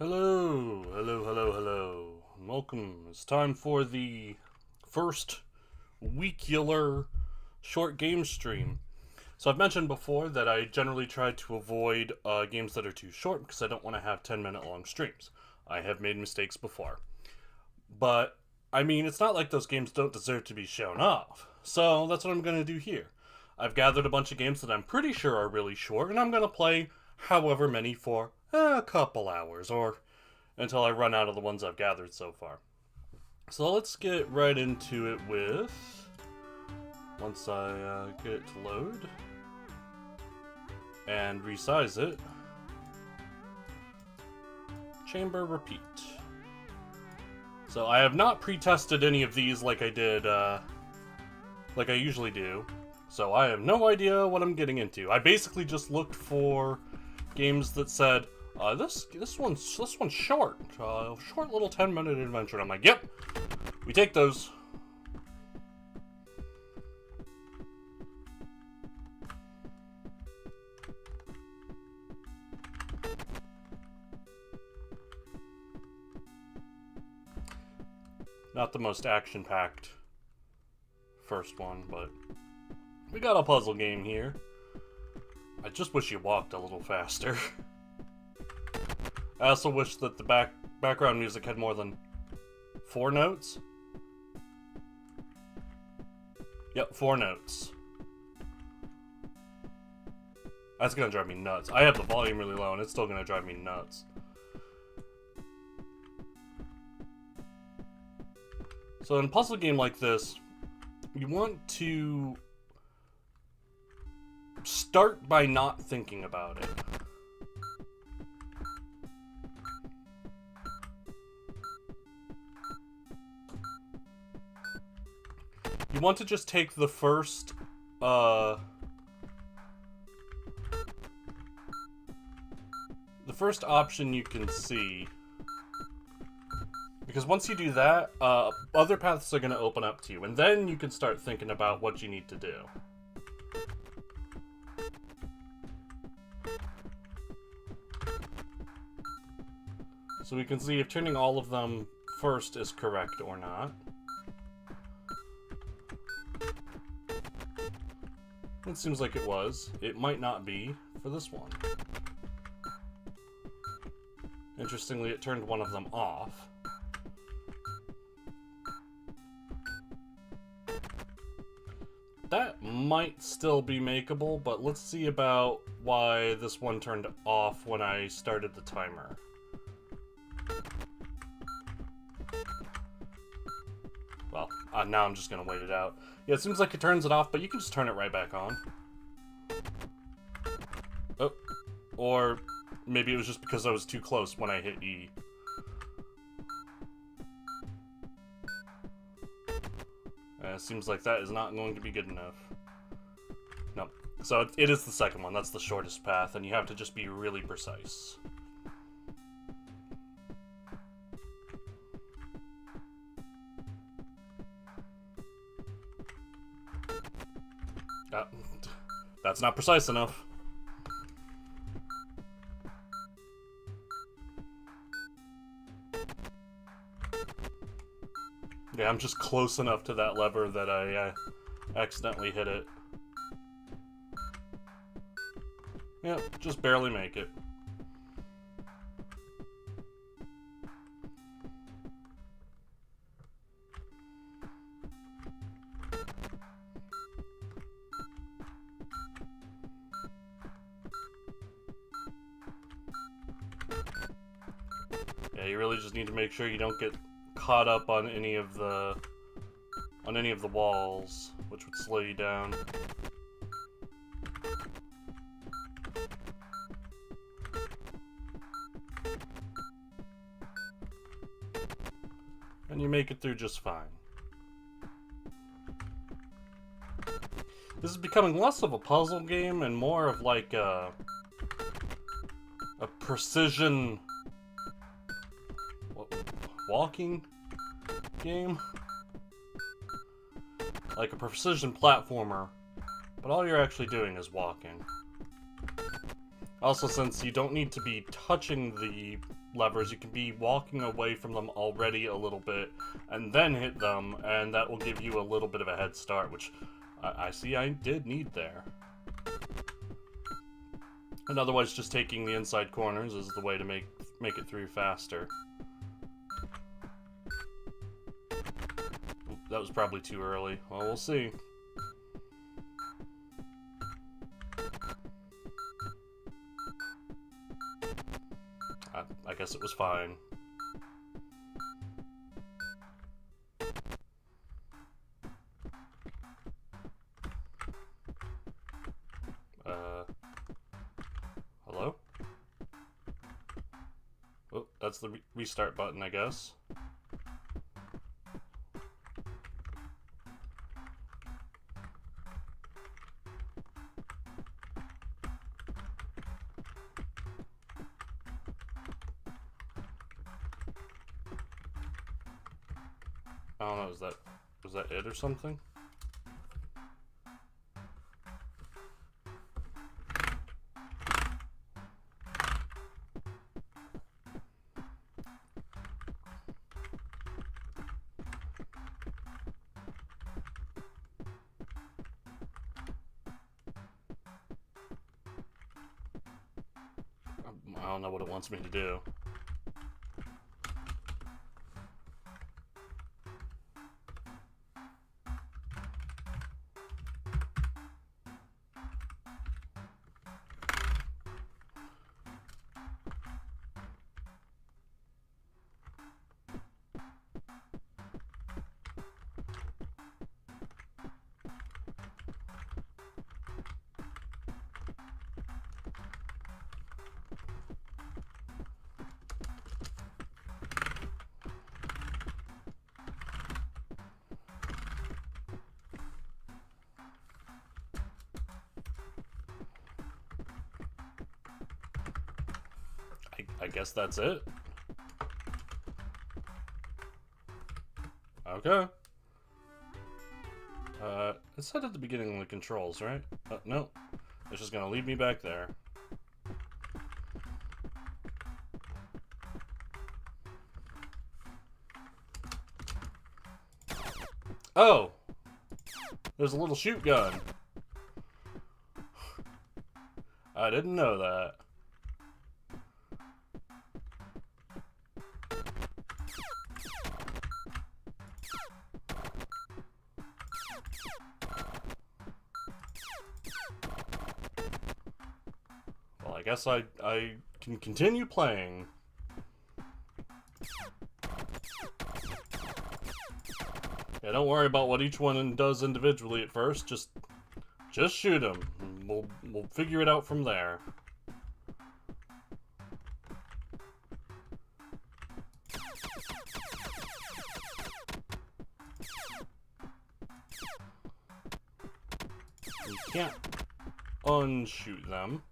Hello, hello, hello, hello. Welcome. It's time for the first weekular short game stream. So I've mentioned before that I generally try to avoid games that are too short because I don't want to have 10-minute long streams. I have made mistakes before. But, I mean, it's not like those games don't deserve to be shown off. So that's what I'm going to do here. I've gathered a bunch of games that I'm pretty sure are really short, and I'm going to play however many for a couple hours, or until I run out of the ones I've gathered so far. So let's get right into it with, once I get it to load, and resize it, chamber repeat. So I have not pre-tested any of these like I did, like I usually do. So I have no idea what I'm getting into. I basically just looked for games that said, this one's short, short little 10-minute adventure. And I'm like, yep, we take those. Not the most action-packed first one, but we got a puzzle game here. I just wish you walked a little faster. I also wish that the background music had more than 4 notes. Yep, 4 notes. That's gonna drive me nuts. I have the volume really low and it's still gonna drive me nuts. So in a puzzle game like this, you want to start by not thinking about it. You want to just take the first, option you can see. Because once you do that, other paths are going to open up to you, and then you can start thinking about what you need to do. So we can see if turning all of them first is correct or not. It seems like it was. It might not be for this one. Interestingly, it turned one of them off. That might still be makeable, but let's see about why this one turned off when I started the timer. Well, now I'm just gonna wait it out. Yeah, it seems like it turns it off, but you can just turn it right back on. Oh, or maybe it was just because I was too close when I hit E. Seems like that is not going to be good enough. No. So it is the second one. That's the shortest path, and you have to just be really precise. That's not precise enough. Yeah, I'm just close enough to that lever that I accidentally hit it. Yeah, just barely make it. Yeah, you really just need to make sure you don't get caught up on any of the walls, which would slow you down. And you make it through just fine. This is becoming less of a puzzle game and more of like a precision walking game, like a precision platformer, but all you're actually doing is walking. Also, since you don't need to be touching the levers, you can be walking away from them already a little bit, and then hit them, and that will give you a little bit of a head start, which I see I did need there. And otherwise, just taking the inside corners is the way to make it through faster. Oop, that was probably too early. Well, we'll see. I guess it was fine. Hello? Oh, that's the restart button, I guess. I don't know, was that it or something? I don't know what it wants me to do. I guess that's it. Okay. It said at the beginning of the controls, right? No. It's just gonna leave me back there. Oh! There's a little shoot gun. I didn't know that. Well, I guess I can continue playing. Yeah, don't worry about what each one does individually at first. Just shoot them. We'll figure it out from there. You can't unshoot them.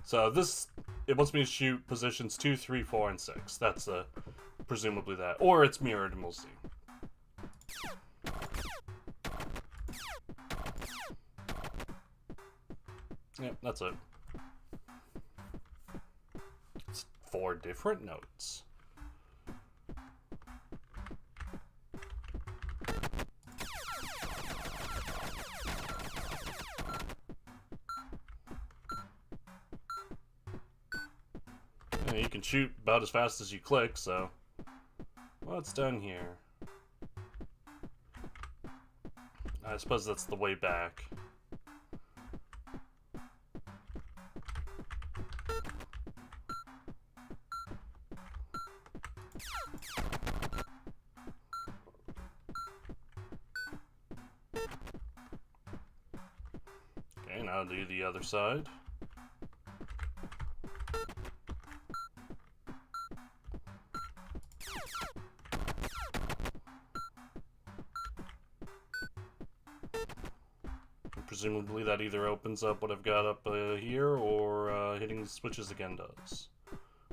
So it wants me to shoot positions 2, 3, 4, and 6. That's presumably that. Or it's mirrored, and we'll see. Yep, that's it. It's 4 different notes. You can shoot about as fast as you click, so what's down here? I suppose that's the way back. Okay, now do the other side. Presumably that either opens up what I've got up here, or hitting the switches again does.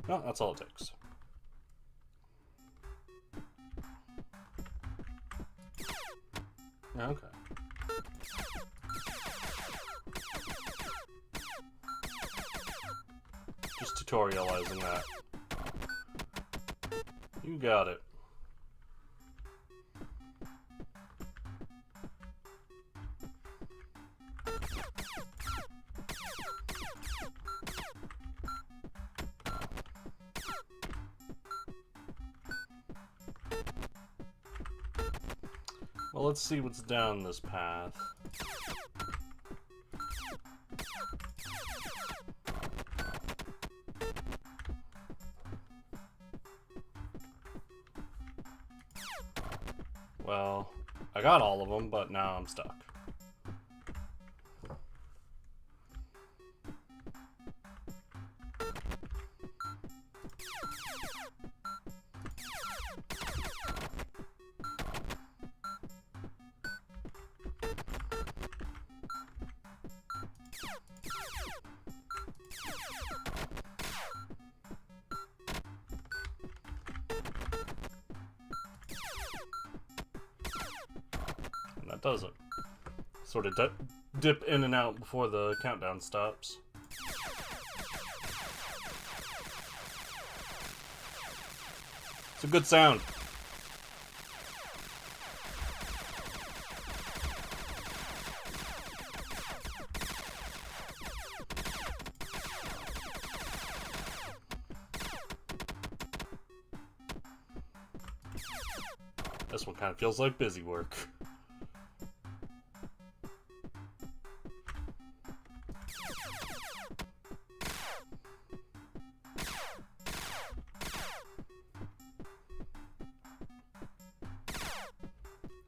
No, that's all it takes. Okay. tutorializing that. You got it. Well, let's see what's down this path. Well, I got all of them, but now I'm stuck. That does it. Sort of dip in and out before the countdown stops. It's a good sound. This one kind of feels like busy work.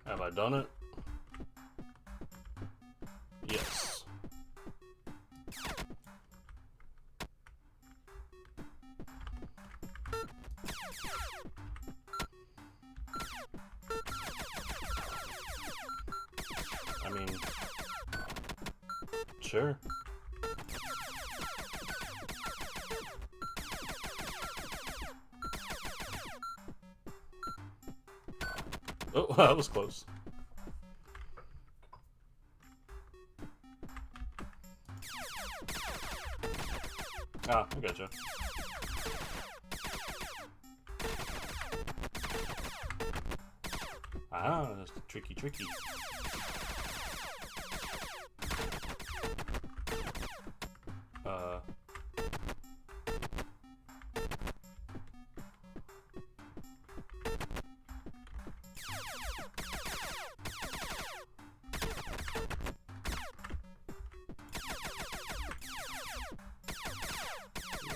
Have I done it? Yes. I mean, sure. Oh, that was close. Ah, I gotcha. Ah, that's tricky.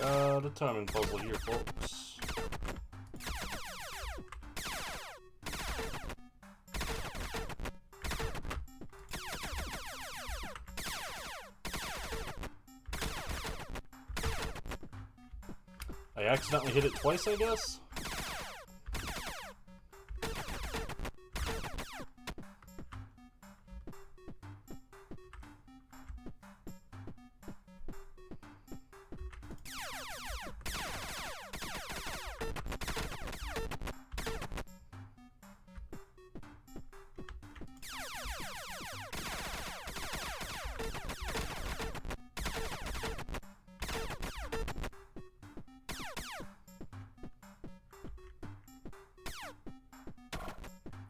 Got a timing puzzle here, folks. I accidentally hit it twice, I guess?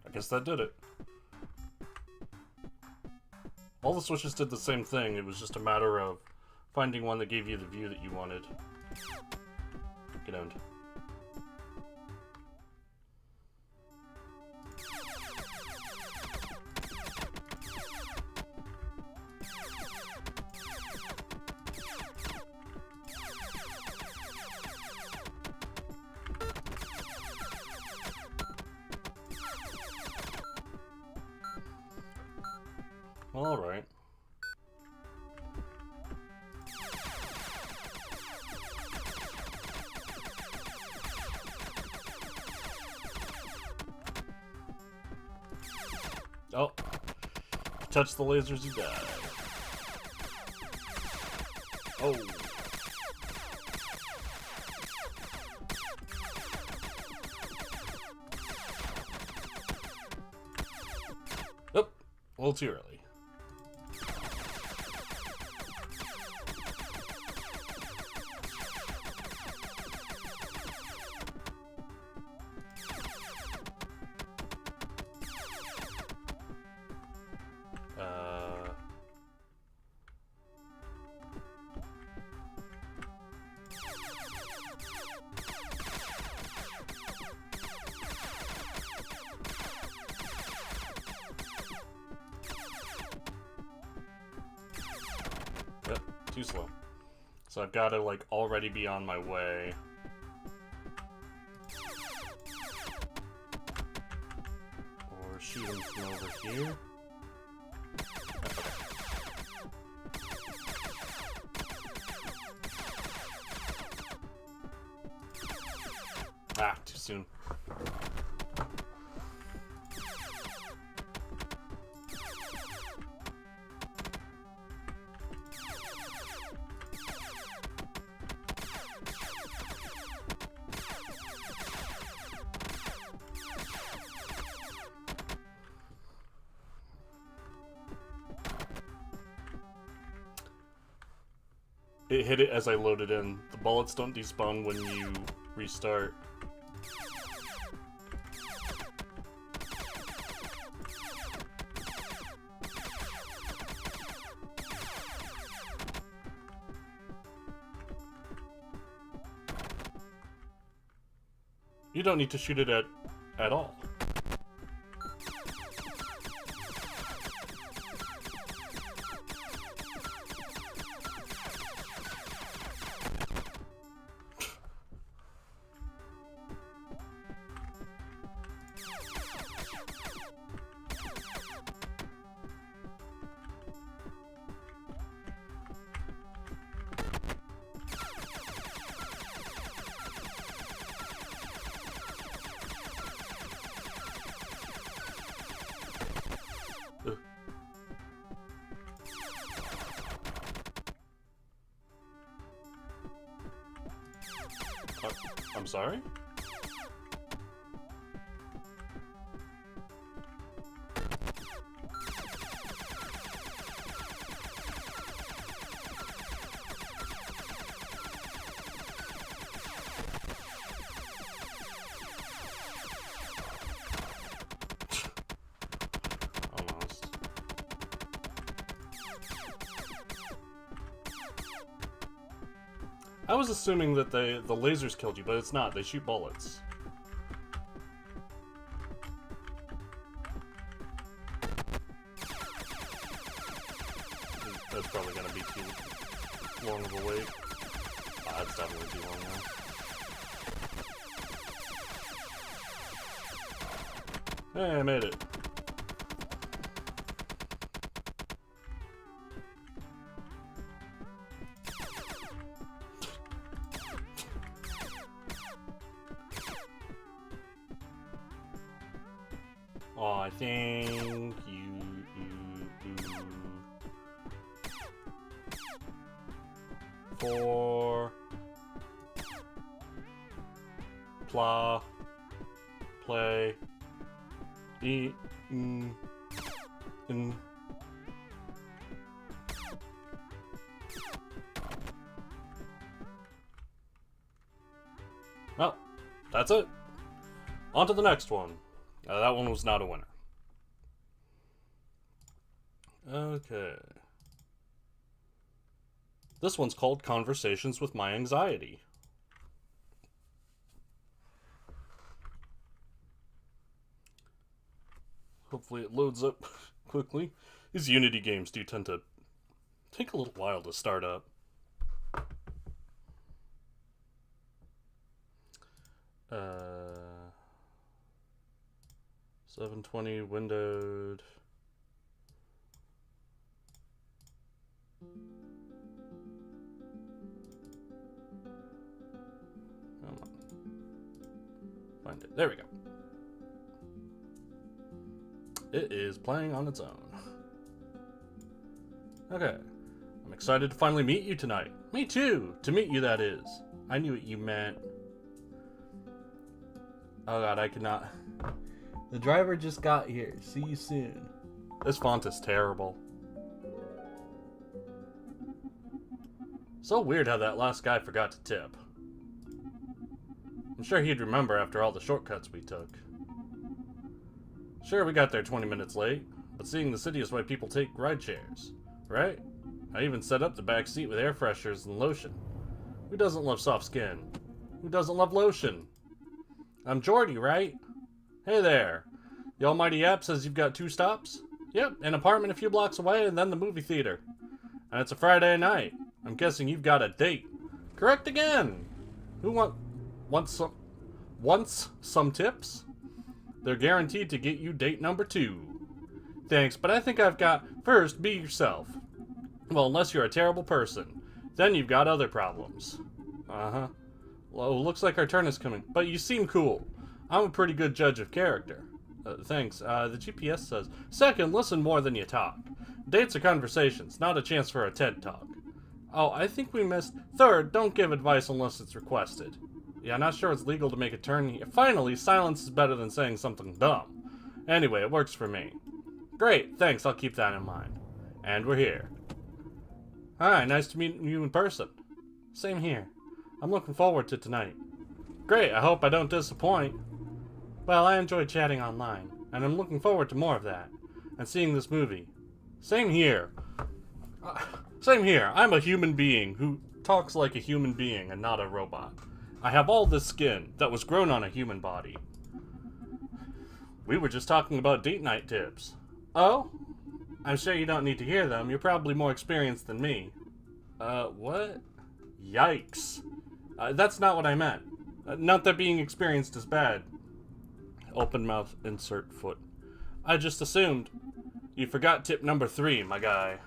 I guess that did it. All the switches did the same thing, it was just a matter of finding one that gave you the view that you wanted. Get owned. All right. Oh. Touch the lasers, you die. Oh. Oh. A little too early. too slow. So I've got to, like, already be on my way. Or shoot him from over here. Okay. Ah, too soon. It hit it as I loaded in. The bullets don't despawn when you restart. You don't need to shoot it at all. I'm sorry? Almost. I was assuming that the lasers killed you, but it's not. They shoot bullets. That's probably gonna be too long of a wait. That's definitely too long now. Hey, I made it. Oh, I think you for play in. Well, that's it. On to the next one. That one was not a winner. Okay. This one's called Conversations with My Anxiety. Hopefully it loads up quickly. These Unity games do tend to take a little while to start up. 720 windowed. Come on. Find it. There we go. It is playing on its own. Okay. I'm excited to finally meet you tonight. Me too! To meet you, that is. I knew what you meant. Oh god, I cannot. The driver just got here. See you soon. This font is terrible. So weird how that last guy forgot to tip. I'm sure he'd remember after all the shortcuts we took. Sure, we got there 20 minutes late, but seeing the city is why people take ride shares, right? I even set up the back seat with air fresheners and lotion. Who doesn't love soft skin? Who doesn't love lotion? I'm Jordy, right? Hey there. The almighty app says you've got 2 stops? Yep, an apartment a few blocks away and then the movie theater. And it's a Friday night. I'm guessing you've got a date. Correct again. Who wants some tips? They're guaranteed to get you date number 2. Thanks, but I think I've got... First, be yourself. Well, unless you're a terrible person. Then you've got other problems. Uh-huh. Well, looks like our turn is coming. But you seem cool. I'm a pretty good judge of character. Thanks. The GPS says, second, listen more than you talk. Dates are conversations, not a chance for a TED Talk. Oh, I think we missed... Third, don't give advice unless it's requested. Yeah, not sure it's legal to make a turn here. Finally, silence is better than saying something dumb. Anyway, it works for me. Great, thanks, I'll keep that in mind. And we're here. Hi, nice to meet you in person. Same here. I'm looking forward to tonight. Great, I hope I don't disappoint. Well, I enjoyed chatting online, and I'm looking forward to more of that. And seeing this movie. Same here. Same here. I'm a human being who talks like a human being and not a robot. I have all this skin that was grown on a human body. We were just talking about date night tips. Oh? I'm sure you don't need to hear them. You're probably more experienced than me. What? Yikes. That's not what I meant. Not that being experienced is bad. Open mouth, insert foot. I just assumed. You forgot tip number 3, my guy.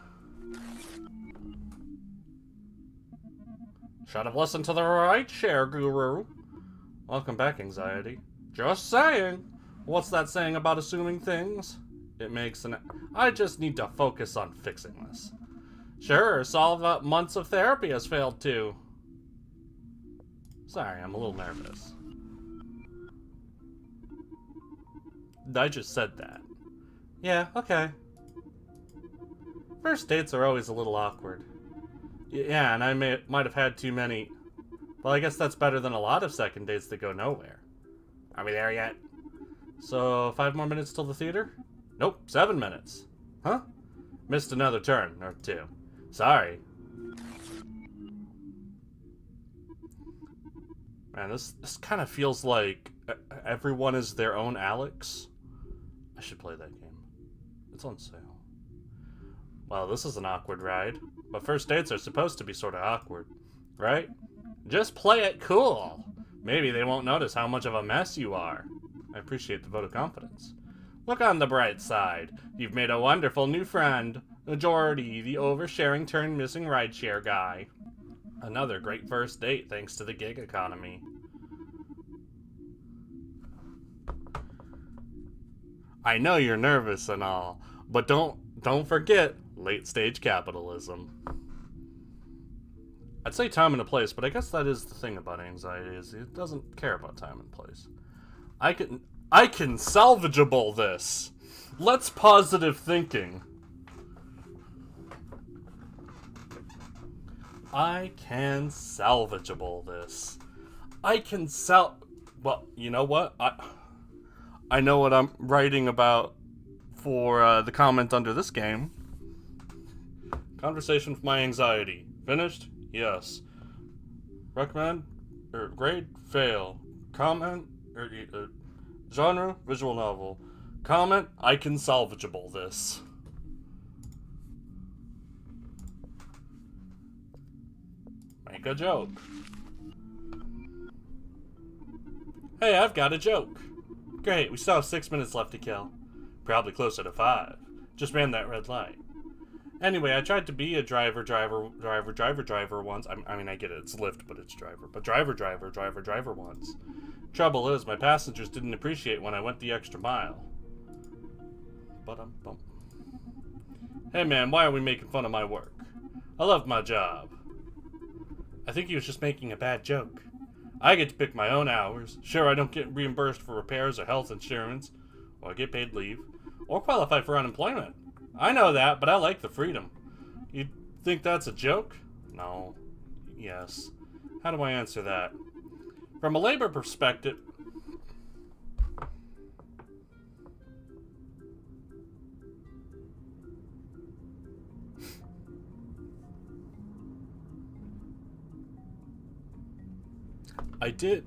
Should have listened to the right share, guru. Welcome back, anxiety. Just saying. What's that saying about assuming things? It makes an... I just need to focus on fixing this. Sure, solve that months of therapy has failed too. Sorry, I'm a little nervous. I just said that. Yeah, okay. First dates are always a little awkward. Yeah, and I might have had too many. Well, I guess that's better than a lot of second dates that go nowhere. Are we there yet? So, 5 more minutes till the theater? Nope, 7 minutes. Huh? Missed another turn, or 2. Sorry. Man, this kind of feels like everyone is their own Alex. I should play that game. It's on sale. Well, this is an awkward ride. But first dates are supposed to be sort of awkward, right? Just play it cool. Maybe they won't notice how much of a mess you are. I appreciate the vote of confidence. Look on the bright side. You've made a wonderful new friend. Jordy, the oversharing turn missing rideshare guy. Another great first date thanks to the gig economy. I know you're nervous and all, but don't forget late stage capitalism. I'd say time and a place, but I guess that is the thing about anxiety, is it doesn't care about time and place. I can salvageable this. Let's positive thinking. I can salvageable this. Well, you know what? I know what I'm writing about for the comment under this game. Conversation with my anxiety. Finished? Yes. Recommend? Grade? Fail. Comment? Genre? Visual novel. Comment? I can salvageable this. Make a joke. Hey, I've got a joke. Great, we still have 6 minutes left to kill. Probably closer to 5. Just ran that red light. Anyway, I tried to be a driver once. I mean, I get it, it's Lyft, but it's driver. But driver once. Trouble is, my passengers didn't appreciate when I went the extra mile. But hey man, why are we making fun of my work? I love my job. I think he was just making a bad joke. I get to pick my own hours. Sure, I don't get reimbursed for repairs or health insurance, or I get paid leave, or qualify for unemployment. I know that, but I like the freedom. You think that's a joke? No. Yes. How do I answer that? From a labor perspective...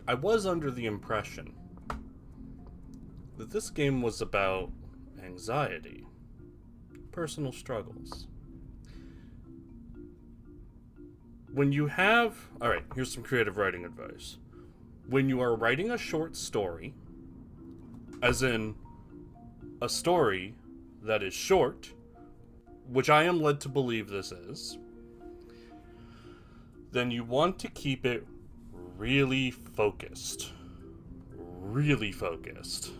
I was under the impression that this game was about anxiety, personal struggles. when you have... Alright, here's some creative writing advice. When you are writing a short story, as in a story that is short, which I am led to believe this is, then you want to keep it really focused. Really focused.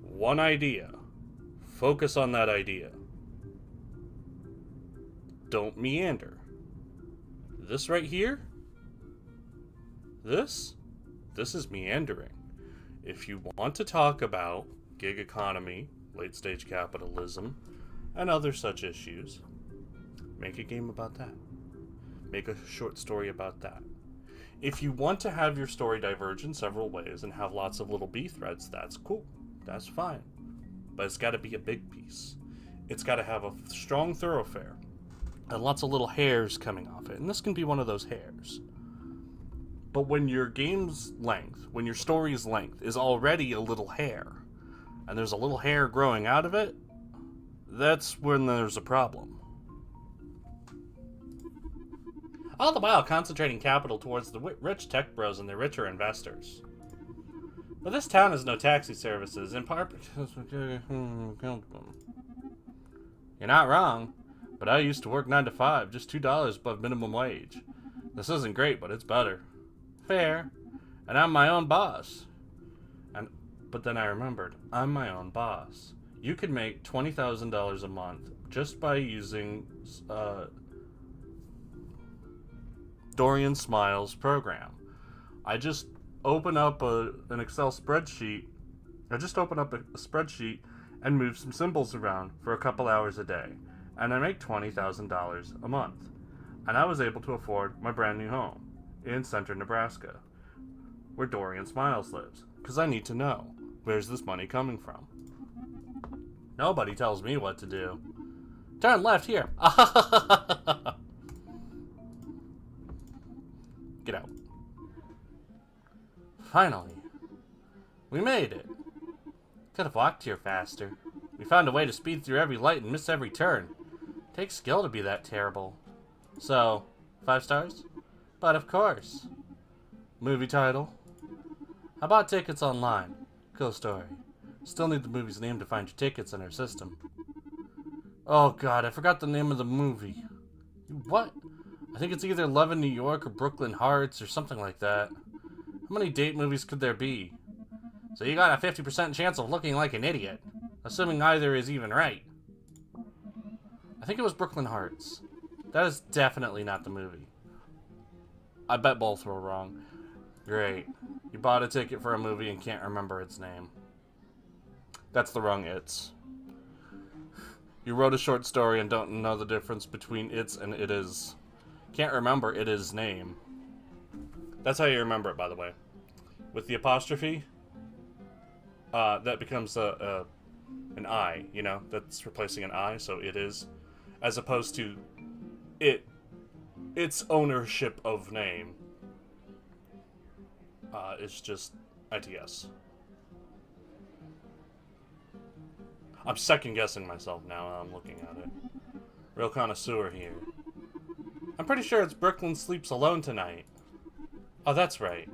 One idea. Focus on that idea. Don't meander. This right here, this is meandering. If you want to talk about gig economy, late stage capitalism, and other such issues, make a game about that. Make a short story about that. If you want to have your story diverge in several ways and have lots of little B threads, that's cool. That's fine. But it's got to be a big piece. It's got to have a strong thoroughfare. And lots of little hairs coming off it. And this can be one of those hairs. But when your game's length, when your story's length is already a little hair, and there's a little hair growing out of it, that's when there's a problem. All the while concentrating capital towards the rich tech bros and their richer investors. But this town has no taxi services, in part because... You're not wrong. But I used to work 9 to 5, just $2 above minimum wage. This isn't great, but it's better. Fair. And I'm my own boss. But then I remembered, I'm my own boss. You could make $20,000 a month just by using Dorian Smiles' program. I just open up an Excel spreadsheet. I just open up a spreadsheet and move some symbols around for a couple hours a day. And I make $20,000 a month. And I was able to afford my brand new home in Center, Nebraska, where Dorian Smiles lives. Because I need to know, where's this money coming from? Nobody tells me what to do. Turn left here. Get out. Finally. We made it. Could have walked here faster. We found a way to speed through every light and miss every turn. Takes skill to be that terrible. So, 5 stars? But of course. Movie title? How about tickets online? Cool story. Still need the movie's name to find your tickets in our system. Oh god, I forgot the name of the movie. What? I think it's either Love in New York or Brooklyn Hearts or something like that. How many date movies could there be? So you got a 50% chance of looking like an idiot, assuming either is even right. I think it was Brooklyn Hearts. That is definitely not the movie. I bet both were wrong. Great. You bought a ticket for a movie and can't remember its name. That's the wrong It's. You wrote a short story and don't know the difference between It's and It Is. Can't remember It Is' name. That's how you remember it, by the way. With the apostrophe, that becomes an I, you know? That's replacing an I, so It Is. As opposed to its ownership of name. It's just ITS. I'm second guessing myself now I'm looking at it. Real connoisseur here. I'm pretty sure it's Brooklyn Sleeps Alone Tonight. Oh, that's right.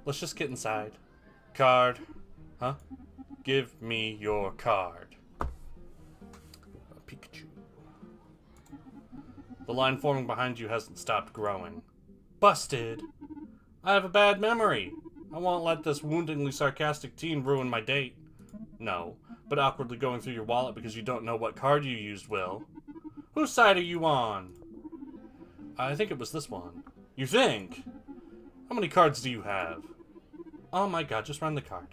Let's just get inside. Card. Huh? Give me your card. Pikachu. The line forming behind you hasn't stopped growing. Busted. I have a bad memory. I won't let this woundingly sarcastic teen ruin my date. No, but awkwardly going through your wallet because you don't know what card you used will. Whose side are you on? I think it was this one. You think? How many cards do you have? Oh my god, just run the card.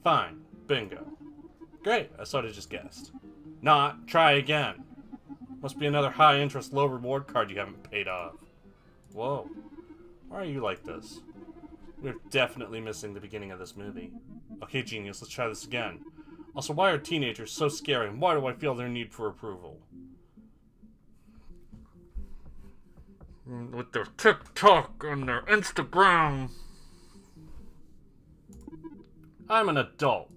Fine. Bingo. Great, I sort of just guessed. Not. Try again. Must be another high-interest, low-reward card you haven't paid off. Whoa. Why are you like this? We're definitely missing the beginning of this movie. Okay, genius, let's try this again. Also, why are teenagers so scary, and why do I feel their need for approval? With their TikTok and their Instagram. I'm an adult.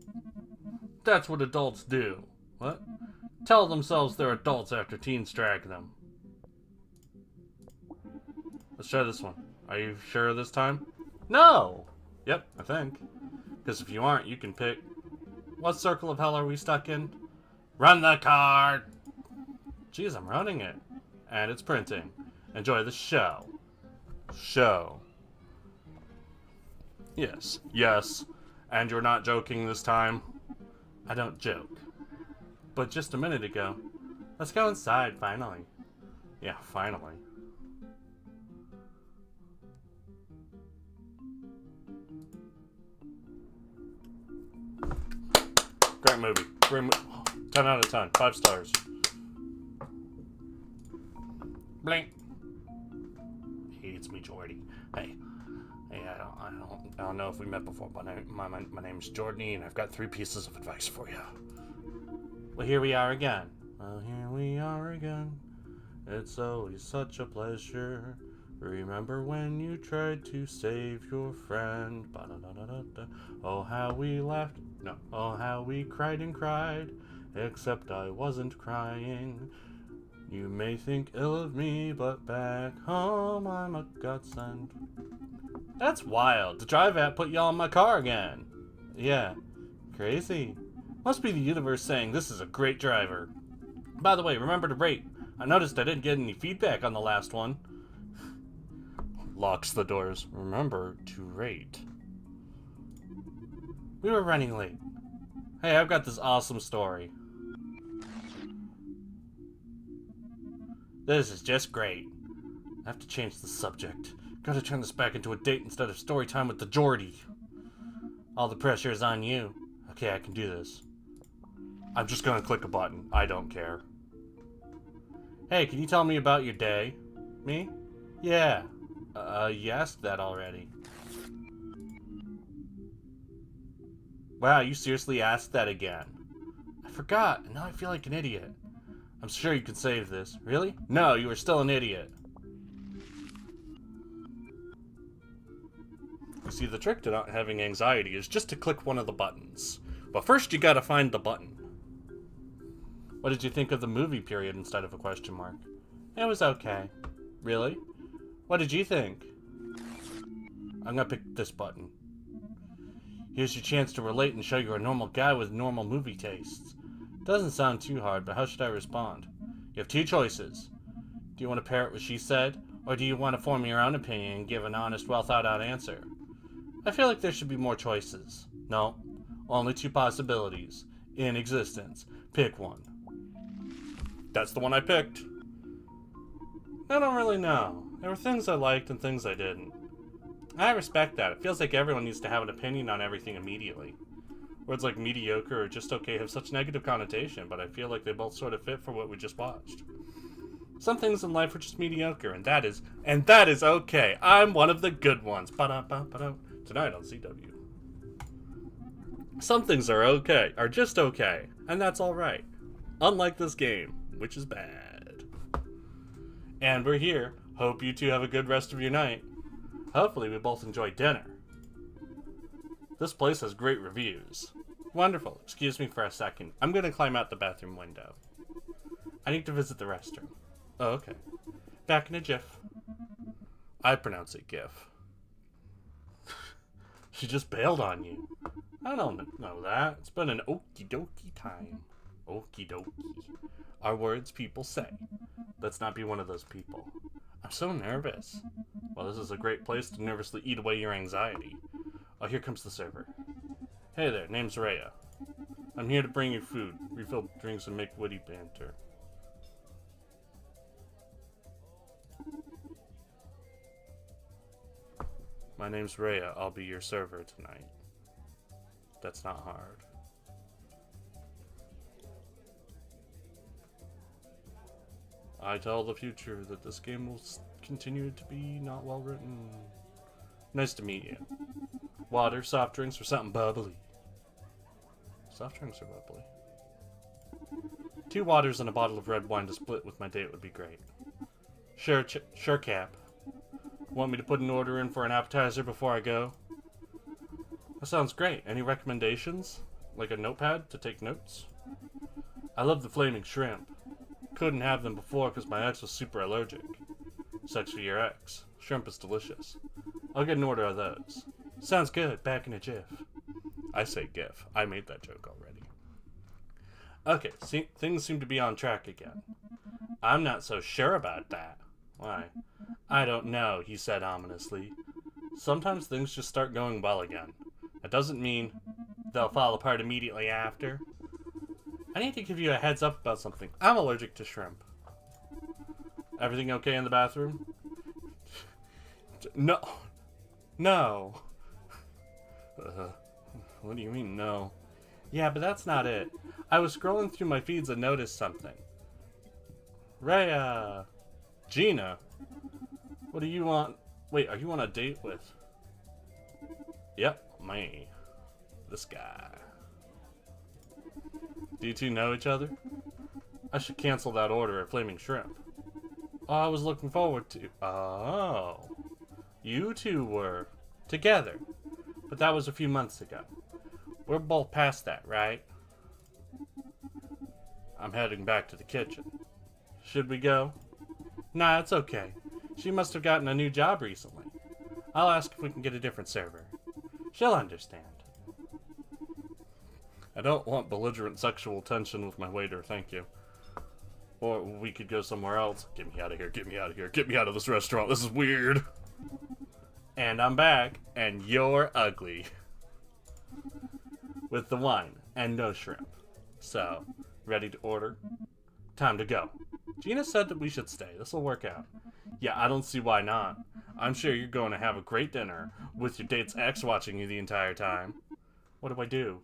That's what adults do. What? Tell themselves they're adults after teens drag them. Let's try this one. Are you sure this time? No! Yep, I think. Because if you aren't, you can pick... What circle of hell are we stuck in? Run the card! Jeez, I'm running it. And it's printing. Enjoy the show. Show. Yes. Yes. And you're not joking this time? I don't joke. But just a minute ago. Let's go inside, finally. Yeah, finally. Great movie. Great movie. 10 out of 10. 5 stars. Blink. Hey, it's me, Jordy. Hey, I don't know if we met before, but my name's Jordy, and I've got 3 pieces of advice for you. Well, here we are again. Well, here we are again. It's always such a pleasure. Remember when you tried to save your friend? Ba-da-da-da-da-da. Oh, how we laughed. No. Oh, how we cried and cried. Except I wasn't crying. You may think ill of me, but back home I'm a godsend. That's wild. The drive app put y'all in my car again. Yeah. Crazy. Must be the universe saying this is a great driver. By the way, remember to rate. I noticed I didn't get any feedback on the last one. Locks the doors. Remember to rate. We were running late. Hey, I've got this awesome story. This is just great. I have to change the subject. Gotta turn this back into a date instead of story time with the Geordie. All the pressure is on you. Okay, I can do this. I'm just gonna click a button. I don't care. Hey, can you tell me about your day? Me? Yeah. You asked that already. Wow, you seriously asked that again. I forgot, and now I feel like an idiot. I'm sure you can save this. Really? No, you are still an idiot. You see, the trick to not having anxiety is just to click one of the buttons. But first you gotta find the button. What did you think of the movie period instead of a question mark? It was okay. Really? What did you think? I'm gonna pick this button. Here's your chance to relate and show you're a normal guy with normal movie tastes. Doesn't sound too hard, but how should I respond? You have 2 choices. Do you want to parrot what she said, or do you want to form your own opinion and give an honest, well-thought-out answer? I feel like there should be more choices. No, only 2 possibilities in existence. Pick one. That's the one I picked. I don't really know. There were things I liked and things I didn't. I respect that. It feels like everyone needs to have an opinion on everything immediately. Words like mediocre or just okay have such negative connotation, but I feel like they both sort of fit for what we just watched. Some things in life are just mediocre, and that is okay. I'm one of the good ones. Ba-da-ba-ba-da. Tonight on CW. Some things are just okay, and that's alright. Unlike this game, which is bad. And we're here. Hope you two have a good rest of your night. Hopefully we both enjoy dinner. This place has great reviews. Wonderful. Excuse me for a second. I'm going to climb out the bathroom window. I need to visit the restroom. Oh, okay. Back in a jiff. I pronounce it GIF. She just bailed on you. I don't know that. It's been an okie dokie time. Okie dokie. Are words people say. Let's not be one of those people. I'm so nervous. Well, this is a great place to nervously eat away your anxiety. Oh, here comes the server. Hey there, name's Rhea. I'm here to bring you food, refill drinks, and make witty banter. My name's Rhea. I'll be your server tonight. That's not hard. I tell the future that this game will continue to be not well written. Nice to meet you. Water, soft drinks, or something bubbly. Soft drinks are bubbly. 2 waters and a bottle of red wine to split with my date would be great. Sure, sure, Cap. Want me to put an order in for an appetizer before I go? That sounds great. Any recommendations? Like a notepad to take notes? I love the flaming shrimp. Couldn't have them before because my ex was super allergic. Sex for your ex. Shrimp is delicious. I'll get an order of those. Sounds good. Back in a jiff. I say gif. I made that joke already. Okay, things seem to be on track again. I'm not so sure about that. Why? I don't know, he said ominously. Sometimes things just start going well again. That doesn't mean they'll fall apart immediately after. I need to give you a heads up about something. I'm allergic to shrimp. Everything okay in the bathroom? No. No. What do you mean, no? Yeah, but that's not it. I was scrolling through my feeds and noticed something. Rhea! Gina! What do you want? Wait, are you on a date with? Yep, me. This guy. Do you two know each other? I should cancel that order at Flaming Shrimp. Oh, I was looking forward to... Oh. You two were together. But that was a few months ago. We're both past that, right? I'm heading back to the kitchen. Should we go? Nah, it's okay. She must have gotten a new job recently. I'll ask if we can get a different server. She'll understand. I don't want belligerent sexual tension with my waiter, thank you. Or we could go somewhere else. Get me out of here, get me out of here, get me out of this restaurant, this is weird. And I'm back, and you're ugly. With the wine, and no shrimp. So, ready to order? Time to go. Gina said that we should stay, this'll work out. Yeah, I don't see why not. I'm sure you're going to have a great dinner, with your date's ex watching you the entire time. What do I do?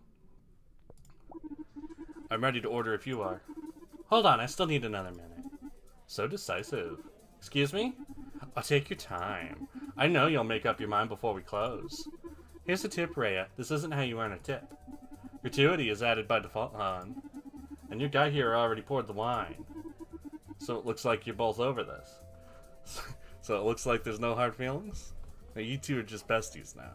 I'm ready to order if you are. Hold on, I still need another minute. So decisive. Excuse me? I'll take your time. I know you'll make up your mind before we close. Here's a tip, Rhea. This isn't how you earn a tip. Gratuity is added by default, hon. And your guy here already poured the wine. So it looks like you're both over this. So it looks like there's no hard feelings? Now you two are just besties now.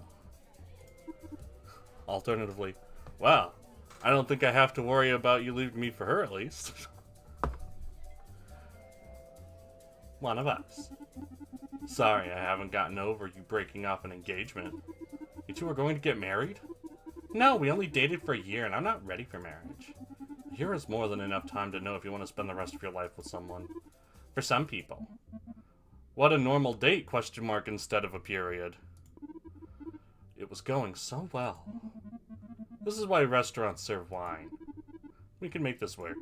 Alternatively, well, I don't think I have to worry about you leaving me for her, at least. One of us. Sorry, I haven't gotten over you breaking off an engagement. You two are going to get married? No, we only dated for a year, and I'm not ready for marriage. A year is more than enough time to know if you want to spend the rest of your life with someone. For some people. What a normal date, question mark, instead of a period. It was going so well. This is why restaurants serve wine. We can make this work.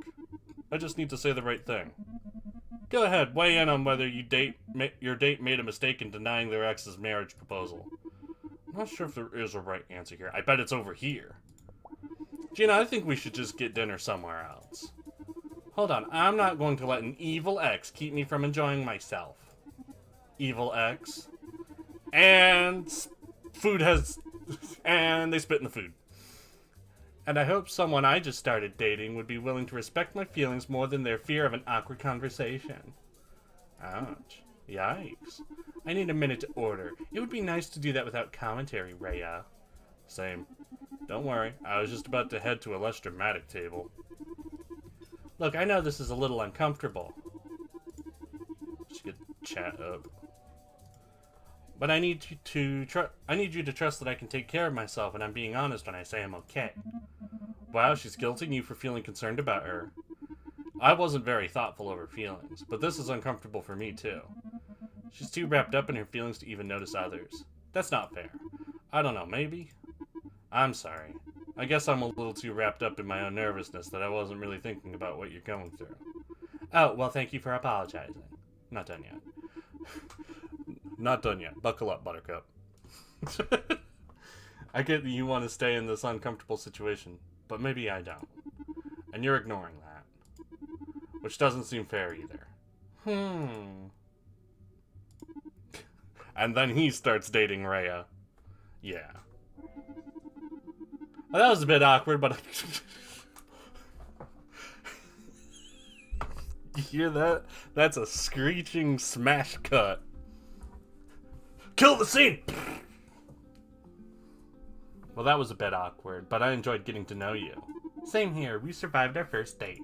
I just need to say the right thing. Go ahead, weigh in on whether your date made a mistake in denying their ex's marriage proposal. I'm not sure if there is a right answer here. I bet it's over here. Gina, I think we should just get dinner somewhere else. Hold on, I'm not going to let an evil ex keep me from enjoying myself. Evil ex. And food has... and they spit in the food. And I hope someone I just started dating would be willing to respect my feelings more than their fear of an awkward conversation. Ouch. Yikes. I need a minute to order. It would be nice to do that without commentary, Rhea. Same. Don't worry, I was just about to head to a less dramatic table. Look, I know this is a little uncomfortable. Just get chat up. But I need you to trust that I can take care of myself, and I'm being honest when I say I'm okay. Wow, she's guilting you for feeling concerned about her. I wasn't very thoughtful of her feelings, but this is uncomfortable for me too. She's too wrapped up in her feelings to even notice others. That's not fair. I don't know, maybe? I'm sorry. I guess I'm a little too wrapped up in my own nervousness that I wasn't really thinking about what you're going through. Oh, well, thank you for apologizing. Not done yet. Not done yet. Buckle up, Buttercup. I get that you want to stay in this uncomfortable situation, but maybe I don't. And you're ignoring that. Which doesn't seem fair either. And then he starts dating Rhea. Yeah. Well, that was a bit awkward, but... You hear that? That's a screeching smash cut. Kill the scene! Well, that was a bit awkward, but I enjoyed getting to know you. Same here, we survived our first date.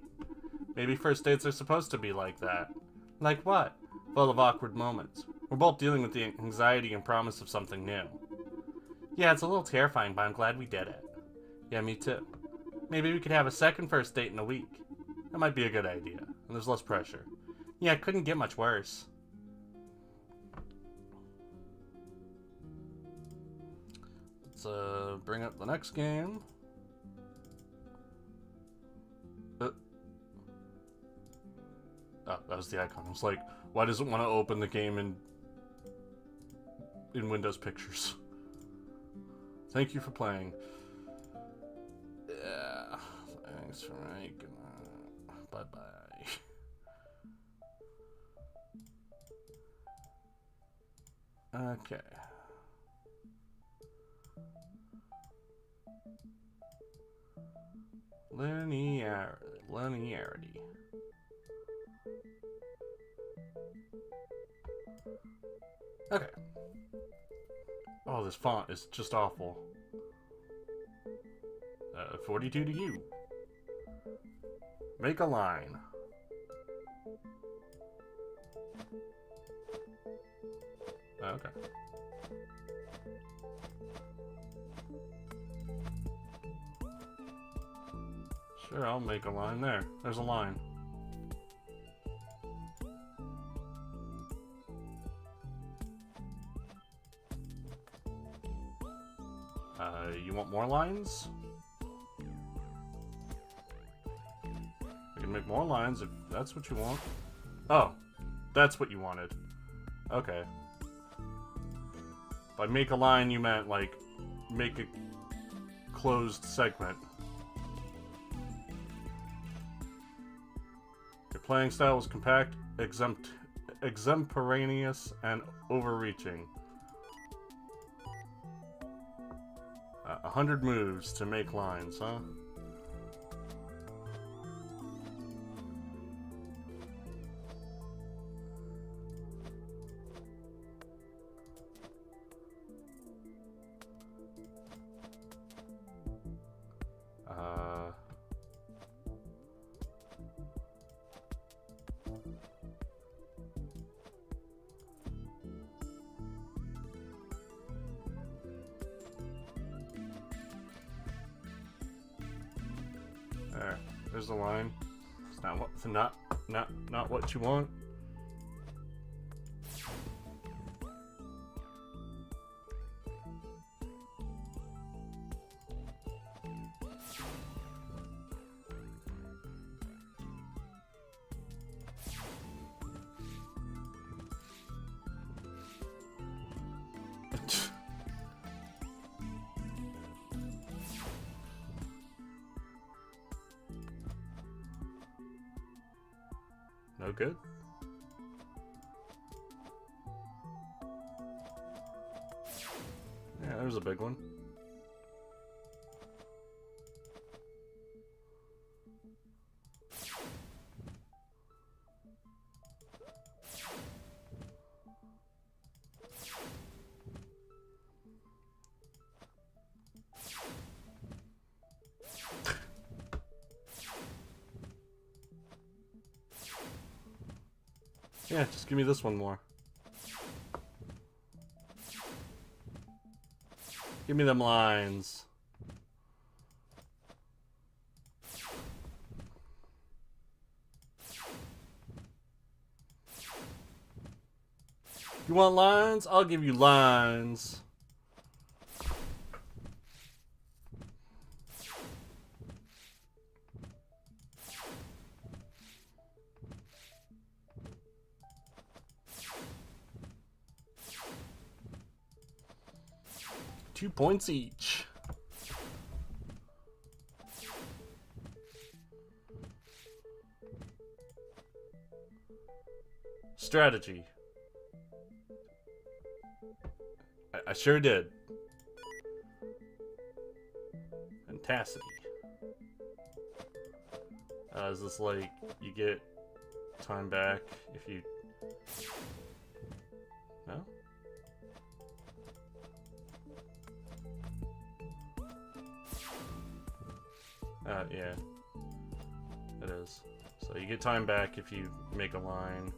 Maybe first dates are supposed to be like that. Like what? full of awkward moments. We're both dealing with the anxiety and promise of something new. Yeah, it's a little terrifying, but I'm glad we did it. Yeah, me too. Maybe we could have a second first date in a week. That might be a good idea, and there's less pressure. Yeah, it couldn't get much worse. Let's bring up the next game. Oh, that was the icon. I was like, why does it want to open the game in Windows Pictures? Thank you for playing. Yeah, thanks for making that. Bye-bye. Okay. Linearity. Okay. Oh, this font is just awful. 42 to you. Make a line. Okay. Sure, I'll make a line there. There's a line. You want more lines? We can make more lines if that's what you want. Oh, that's what you wanted. Okay. By make a line, you meant, like, make a closed segment. Your playing style was compact, extemporaneous, and overreaching. 100 moves to make lines, huh? There, there's the line. It's not what you want. No good? Yeah, there's a big one. Yeah, just give me this one more. Give me them lines. You want lines? I'll give you lines. Two points each. Strategy. I sure did. Fantastic. Is this like you get time back if you... No? Yeah. It is. So you get time back if you make a line.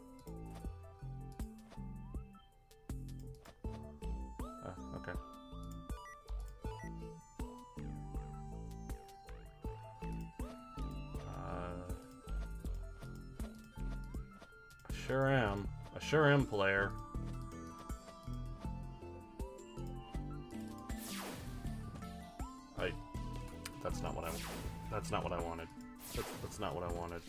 sure am. I sure am, player. That's not what I wanted. That's not what I wanted. That's not what I wanted.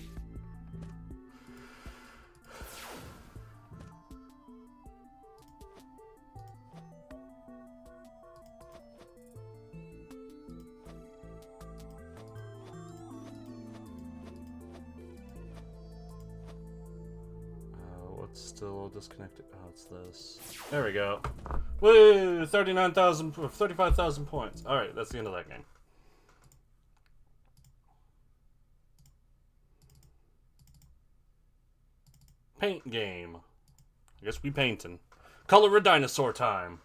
What's still disconnected? Oh, it's this. There we go. Woo! 35,000 points. Alright, that's the end of that game. Paint game. I guess we painting. Color a dinosaur time.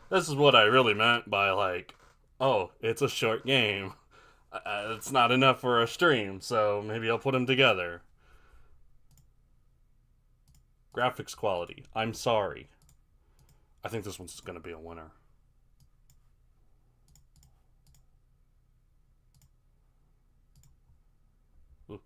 This is what I really meant by, like, oh, it's a short game. It's not enough for a stream, so maybe I'll put them together. Graphics quality. I'm sorry. I think this one's going to be a winner. Ooh.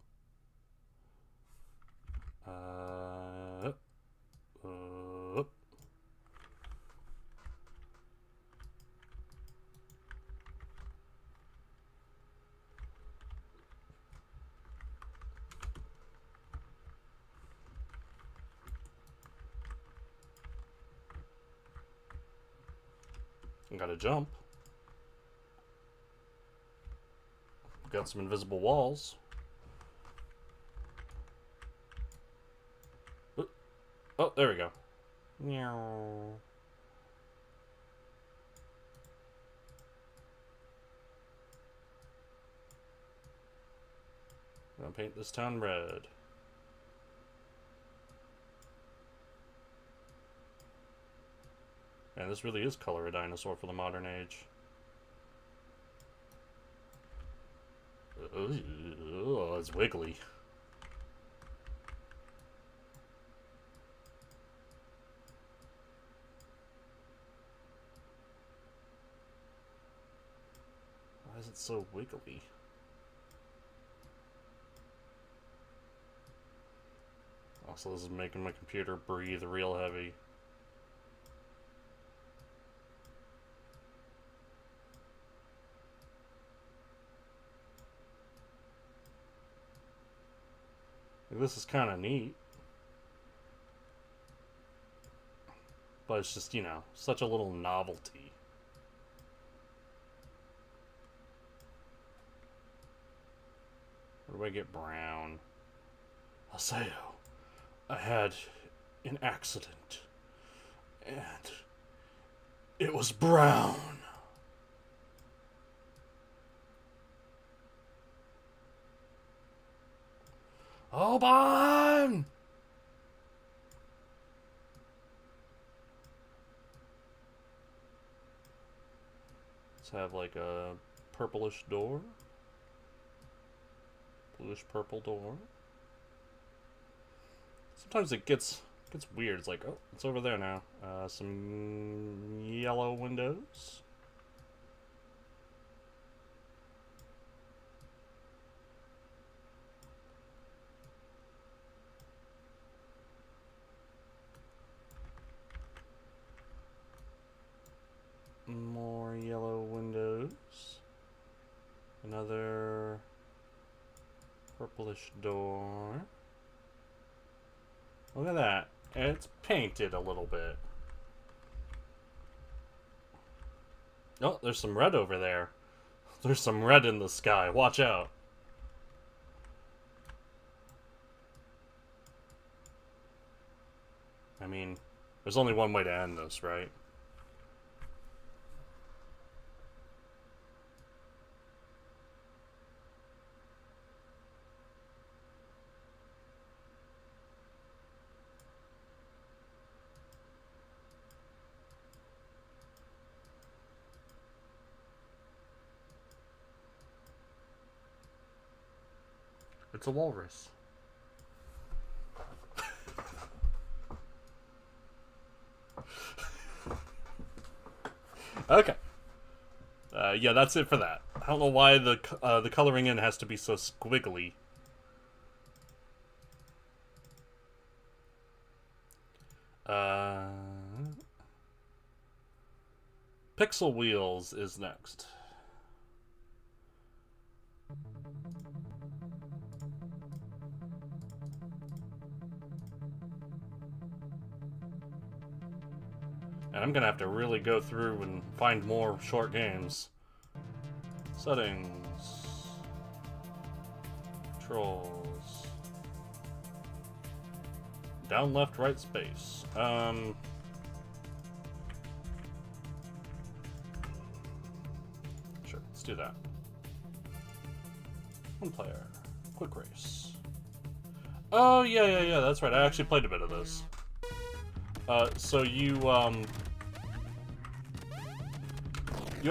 Gotta jump. Got some invisible walls. Oh, there we go. Meow. I'm gonna paint this town red. Man, this really is color a dinosaur for the modern age. Oh, it's wiggly. Why is it so wiggly? Also, this is making my computer breathe real heavy. This is kind of neat. But it's just, you know, such a little novelty. Where do I get brown? Aseo, I had an accident. And it was brown. Oban! Let's have like a purplish door. Bluish purple door. Sometimes it gets weird. It's like, oh, it's over there now. Some yellow windows. More yellow windows. Another purplish door. Look at that. It's painted a little bit. Oh, there's some red over there. There's some red in the sky. Watch out. I mean, there's only one way to end this, right? It's a walrus. Okay. Yeah, that's it for that. I don't know why the coloring in has to be so squiggly. Pixel Wheels is next. And I'm gonna have to really go through and find more short games. Settings. Controls. Down, left, right, space. Sure, let's do that. One player. Quick race. Oh, yeah, that's right. I actually played a bit of this. So you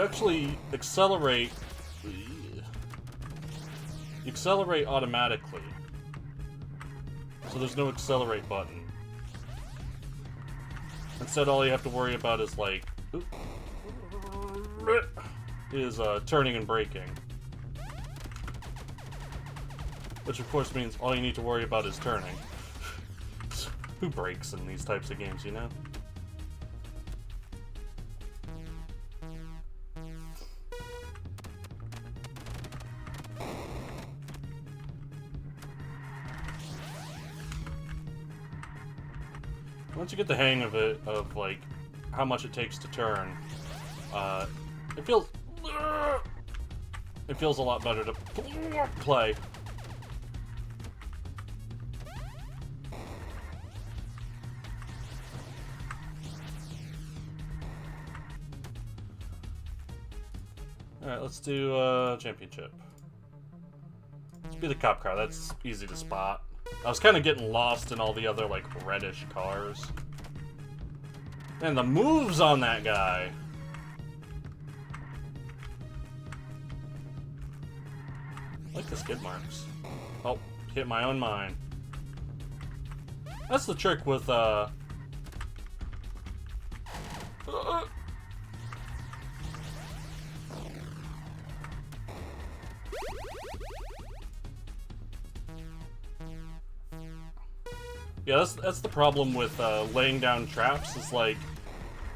actually accelerate. You accelerate automatically. So there's no accelerate button. Instead, all you have to worry about is like turning and braking. Which of course means all you need to worry about is turning. Who brakes in these types of games, you know? Once you get the hang of it, of like how much it takes to turn, it feels a lot better to play. Alright, let's do championship. Let's be the cop car, that's easy to spot. I was kind of getting lost in all the other, like, reddish cars. And the moves on that guy! I like the skid marks. Oh, hit my own mine. That's the trick with, Yeah, that's the problem with laying down traps, is like,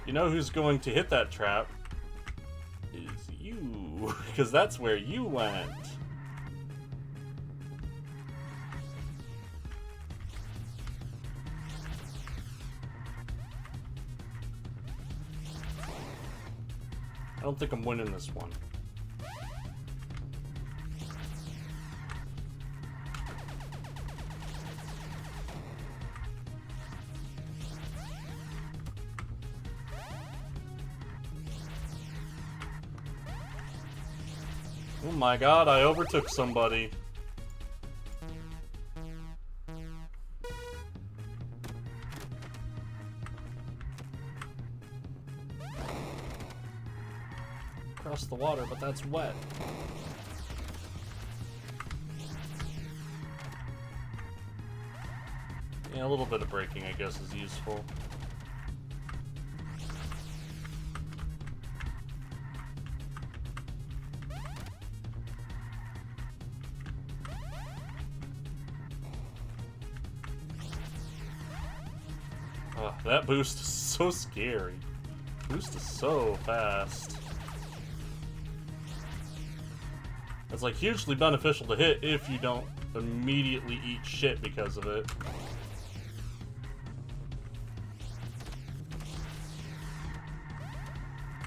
you know who's going to hit that trap is you, because that's where you went. I don't think I'm winning this one. Oh my god, I overtook somebody. Across the water, but that's wet. Yeah, a little bit of braking, I guess, is useful. That boost is so scary. Boost is so fast. It's like hugely beneficial to hit if you don't immediately eat shit because of it.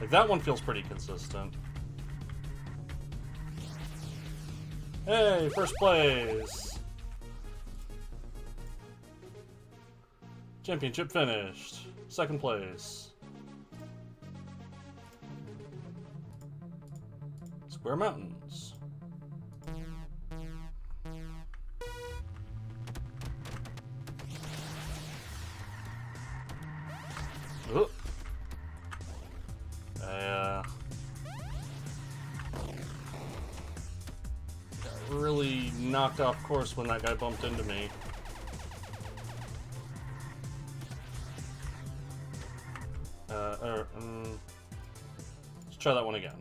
Like that one feels pretty consistent. Hey, first place! Championship finished. Second place. Square Mountains. Ugh. I got really knocked off course when that guy bumped into me. Let's try that one again.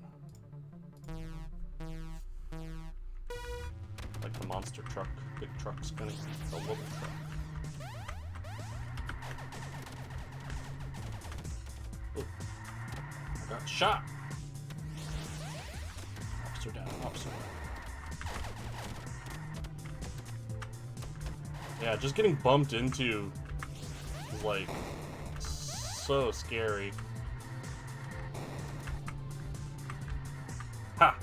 Like the monster truck. Big truck's gonna eat a little truck. Shot! Officer down, officer. Yeah, just getting bumped into is, like, so scary. Ha!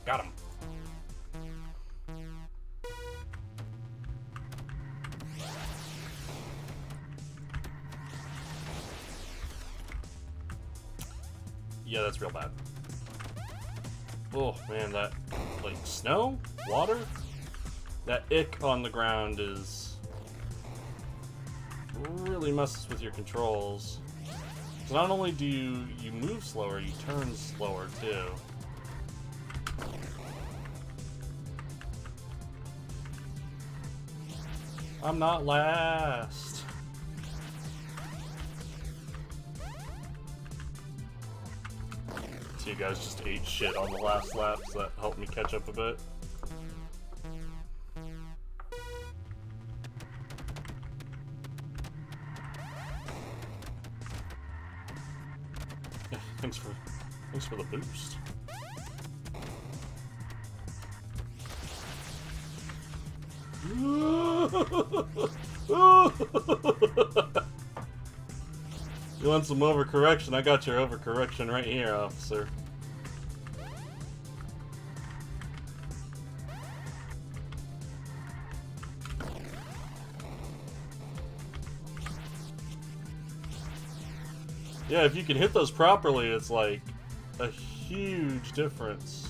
Got him. Yeah, that's real bad. Oh, man, that, like, snow? Water? That ick on the ground is... really messes with your controls. So not only do you move slower, you turn slower, too. I'm not last. So you guys just ate shit on the last lap, so that helped me catch up a bit. Thanks for the boost. You want some overcorrection? I got your overcorrection right here, officer. Yeah, if you can hit those properly, it's like a huge difference.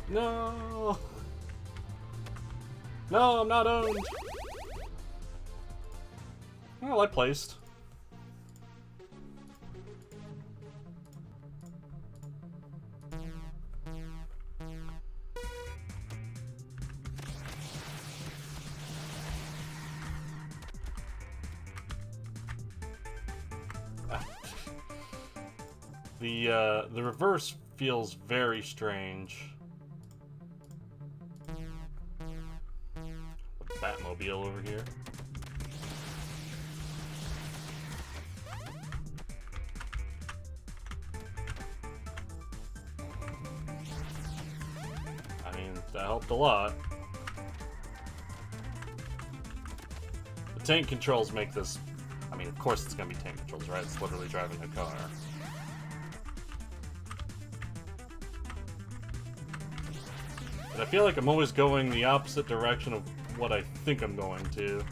No! No, I'm not owned! Well, I placed. The reverse feels very strange. Batmobile over here. I mean, that helped a lot. The tank controls make this... I mean, of course it's gonna be tank controls, right? It's literally driving a car. But I feel like I'm always going the opposite direction of what I think I'm going to.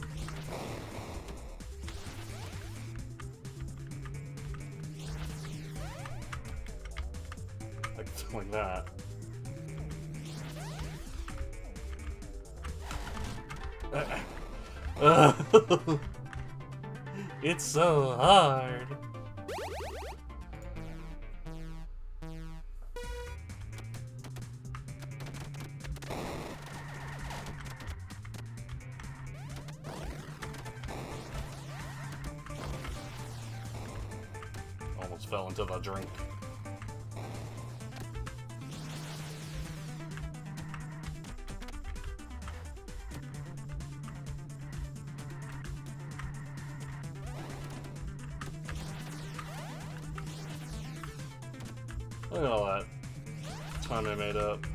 Like that. It's so hard. Almost fell into the drink. Look at all that time I made up.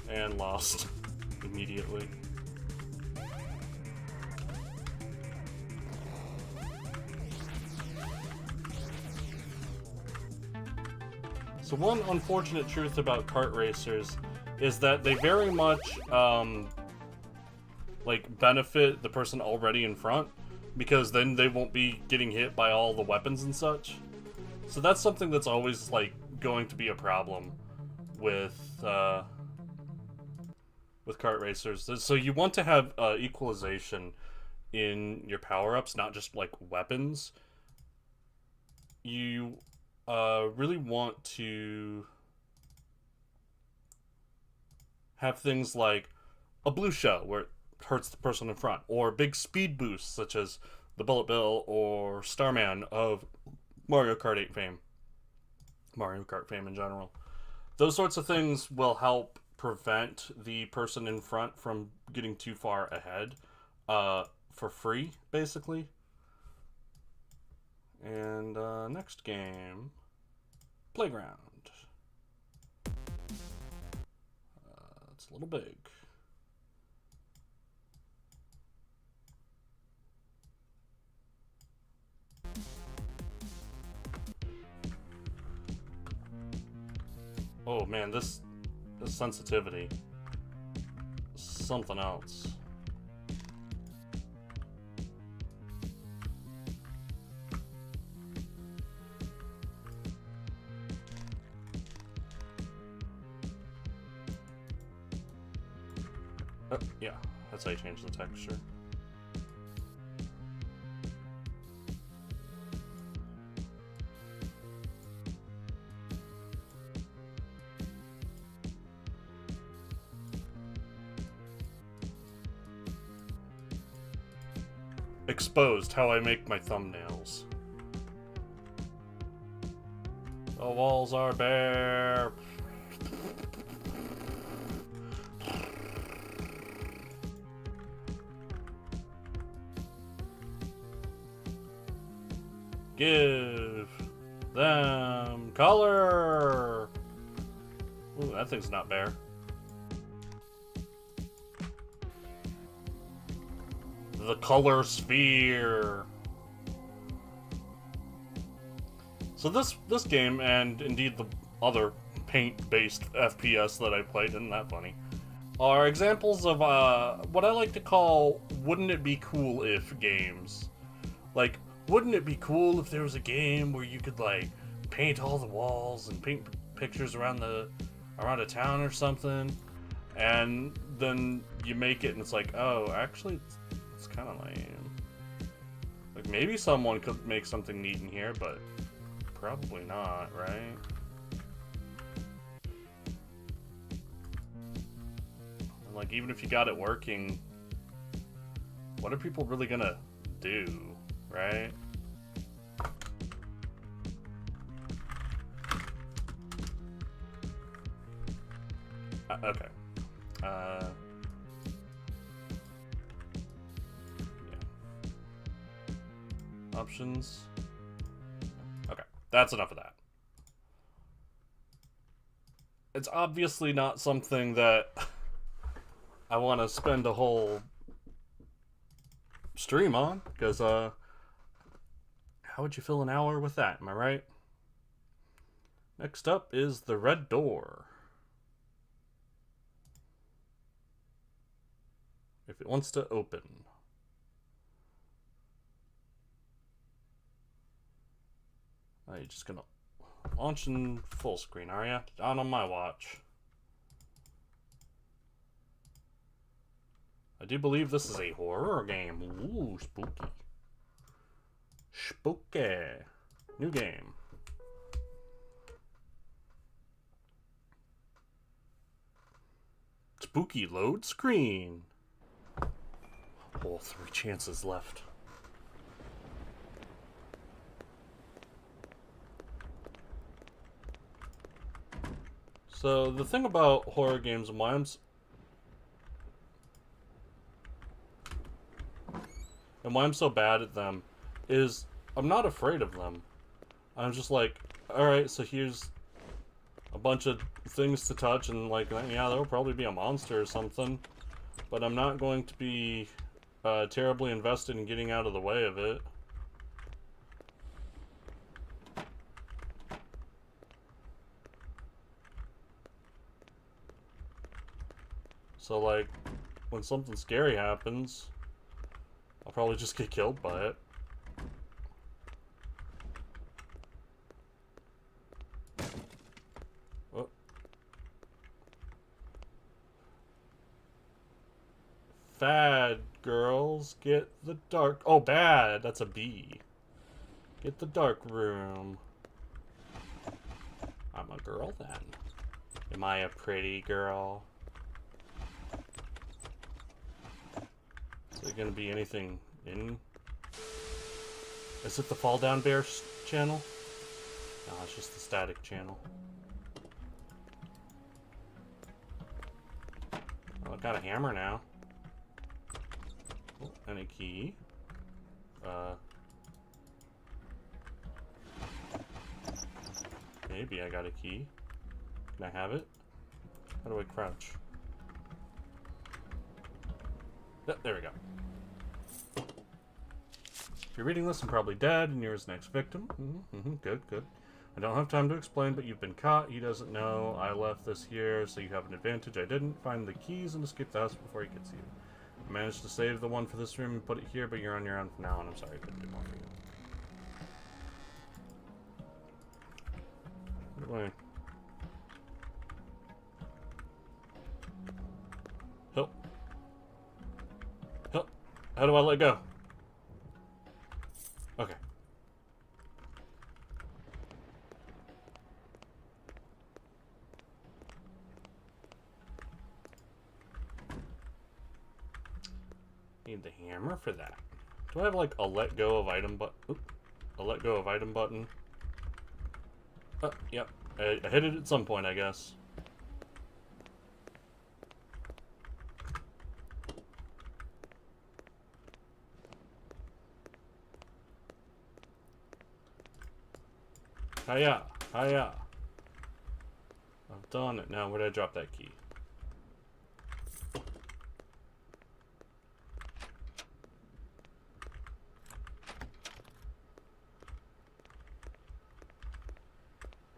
And lost immediately. So one unfortunate truth about kart racers is that they very much like benefit the person already in front, because then they won't be getting hit by all the weapons and such. So that's something that's always like going to be a problem with kart racers. So you want to have equalization in your power-ups, not just like weapons. You really want to have things like a blue shell where it hurts the person in front, or big speed boosts such as the Bullet Bill or Starman of Mario Kart 8 fame. Mario Kart fame in general. Those sorts of things will help prevent the person in front from getting too far ahead for free, basically. And next game, Playground. It's a little big. Oh man, this sensitivity is something else. Oh, yeah, that's how you change the texture. Exposed how I make my thumbnails. The walls are bare. Give them color. Ooh, that thing's not bare. The color sphere. So this game, and indeed the other paint-based FPS that I played, isn't that funny, are examples of what I like to call wouldn't it be cool if games. Like, wouldn't it be cool if there was a game where you could like paint all the walls and paint pictures around a town or something, and then you make it and it's like, oh, actually it's kind of lame. Like, maybe someone could make something neat in here, but probably not, right? And like, even if you got it working, what are people really gonna do, right? Okay. Yeah. Options. Okay, that's enough of that. It's obviously not something that I want to spend a whole stream on, because how would you fill an hour with that, am I right? Next up is the red door. If it wants to open. Oh, you're just gonna launch in full screen, are ya? Not on my watch. I do believe this is a horror game. Ooh, spooky. Spooky. New game. Spooky load screen. Oh, 3 chances left. So the thing about horror games and why I'm so bad at them is I'm not afraid of them. I'm just like, alright, so here's a bunch of things to touch, and like, yeah, there'll probably be a monster or something, but I'm not going to be terribly invested in getting out of the way of it. So like, when something scary happens, I'll probably just get killed by it. Oh. Fad girls, get the dark... Oh, bad! That's a B. Get the dark room. I'm a girl then. Am I a pretty girl? Is there gonna be anything in... Is it the Fall Down Bear channel? No, it's just the static channel. Well, I've got a hammer now. Oh, and a key. Maybe I got a key. Can I have it? How do I crouch? Yep, there we go. If you're reading this, I'm probably dead, and you're his next victim. Good, good. I don't have time to explain, but you've been caught. He doesn't know I left this here, so you have an advantage. I didn't. Find the keys and escape the house before he gets you. I managed to save the one for this room and put it here, but you're on your own for now, and I'm sorry I couldn't do more for you. What do I... Help. Help. How do I let go? Okay. Need the hammer for that. Do I have like a let go of item button? A let go of item button. Yep. I hit it at some point, I guess. Hiya! Hiya! I've done it. Now, where did I drop that key?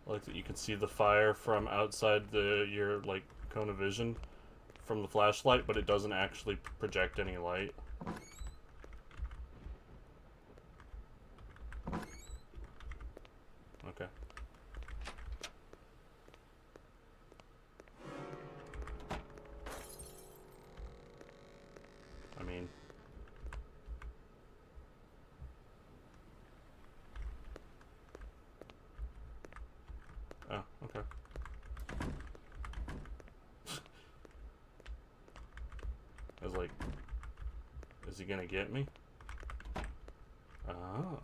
I like that you can see the fire from outside your like cone of vision from the flashlight, but it doesn't actually project any light. Okay. I mean... Oh, okay. I was like, is he gonna get me? Oh,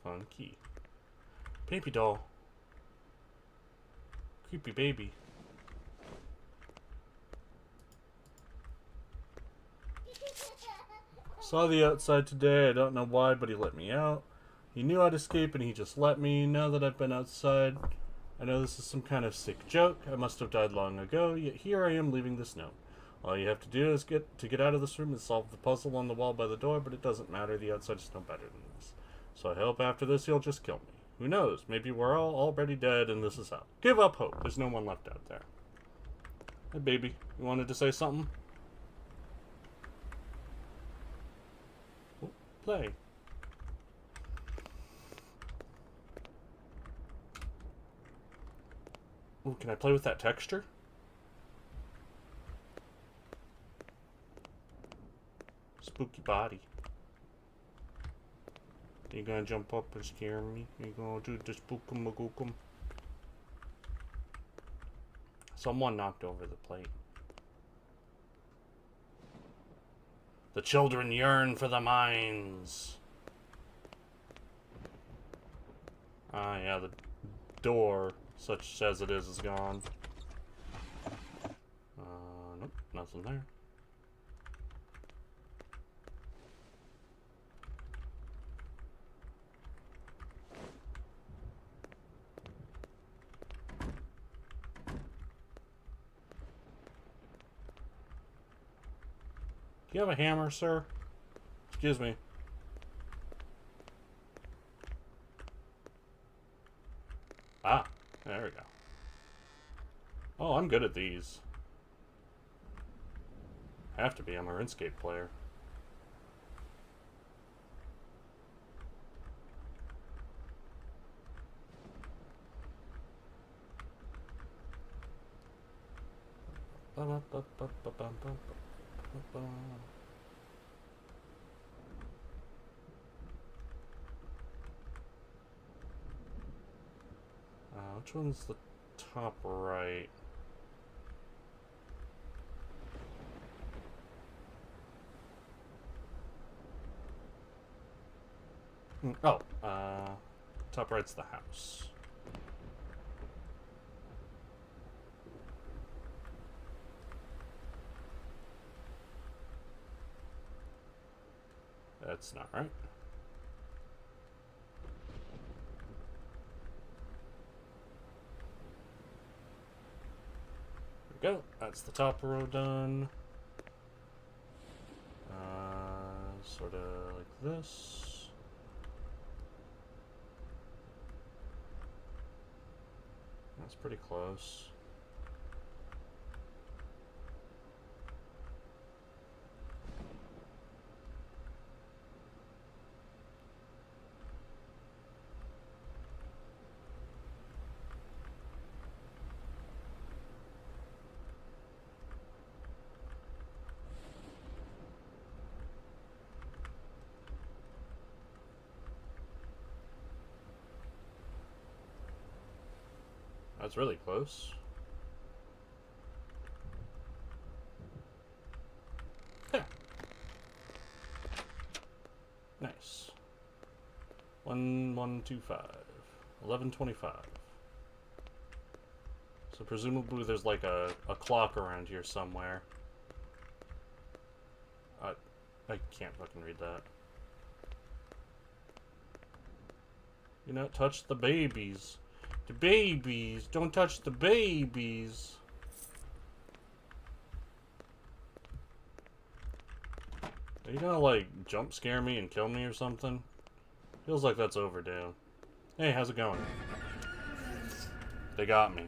funky. Baby doll. Creepy baby. Saw the outside today. I don't know why, but he let me out. He knew I'd escape and he just let me. Now that I've been outside, I know this is some kind of sick joke. I must have died long ago, yet here I am leaving this note. All you have to do is get out of this room and solve the puzzle on the wall by the door, but it doesn't matter. The outside is no better than this. So I hope after this you'll just kill me. Who knows? Maybe we're all already dead and this is how. Give up hope. There's no one left out there. Hey, baby. You wanted to say something? Oh, play. Ooh, can I play with that texture? Spooky body. You gonna jump up and scare me? You gonna do the spookum-magookum? Someone knocked over the plate. The children yearn for the mines. Ah, yeah, the door, such as it is gone. Nope, nothing there. Do you have a hammer, sir? Excuse me. Ah, there we go. Oh, I'm good at these. Have to be, I'm a RuneScape player. Which one's the top right? Oh, top right's the house. That's not right. There we go. That's the top row done. Sort of like this. That's pretty close. That's really close. Yeah. Nice. 1125. 1125. So presumably there's like a clock around here somewhere. I can't fucking read that. You know, touch the babies. The babies! Don't touch the babies! Are you gonna, like, jump scare me and kill me or something? Feels like that's overdue. Hey, how's it going? They got me.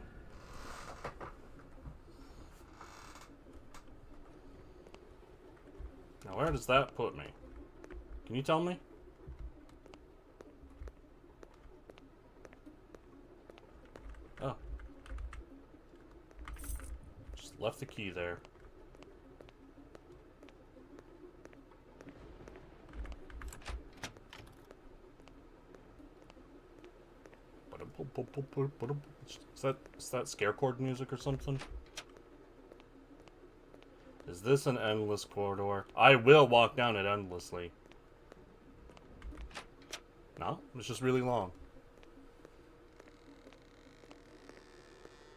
Now, where does that put me? Can you tell me? Oh. Just left the key there. Is that scare chord music or something? Is this an endless corridor? I will walk down it endlessly. No, it's just really long.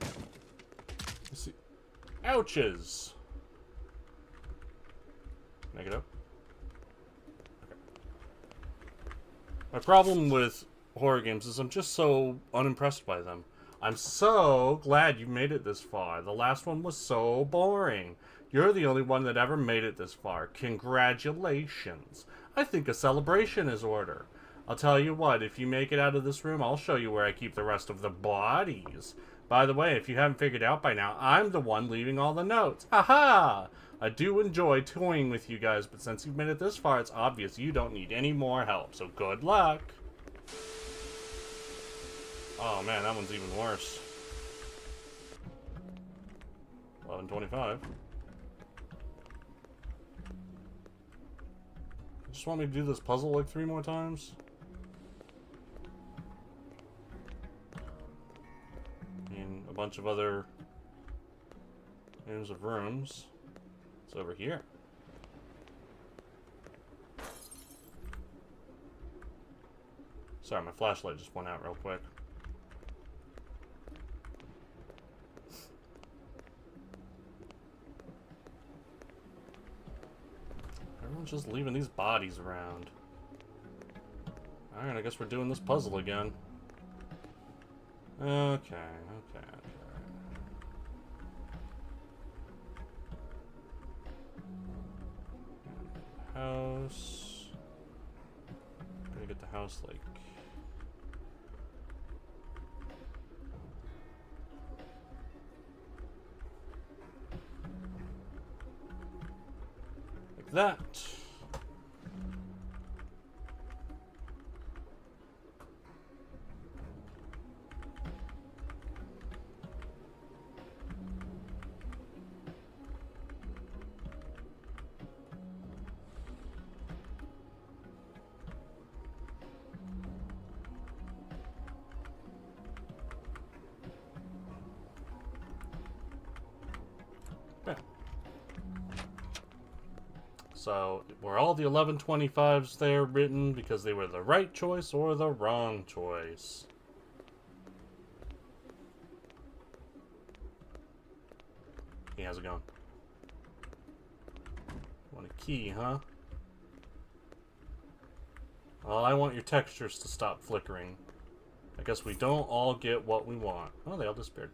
Let's see. Ouches! Can I get up? Okay. My problem with horror games is I'm just so unimpressed by them. I'm so glad you made it this far. The last one was so boring. You're the only one that ever made it this far. Congratulations. I think a celebration is order. I'll tell you what, if you make it out of this room, I'll show you where I keep the rest of the bodies. By the way, if you haven't figured out by now, I'm the one leaving all the notes. Haha! I do enjoy toying with you guys, but since you've made it this far, it's obvious you don't need any more help, so good luck. Oh man, that one's even worse. 1125. You just want me to do this puzzle like 3 more times? And a bunch of other names of rooms. It's over here. Sorry, my flashlight just went out real quick. Everyone's just leaving these bodies around. Alright, I guess we're doing this puzzle again. Okay. House. Gotta get the house like that. So, were all the 1125s there written because they were the right choice or the wrong choice? Hey, how's it going? Want a key, huh? I want your textures to stop flickering. I guess we don't all get what we want. Oh, they all disappeared.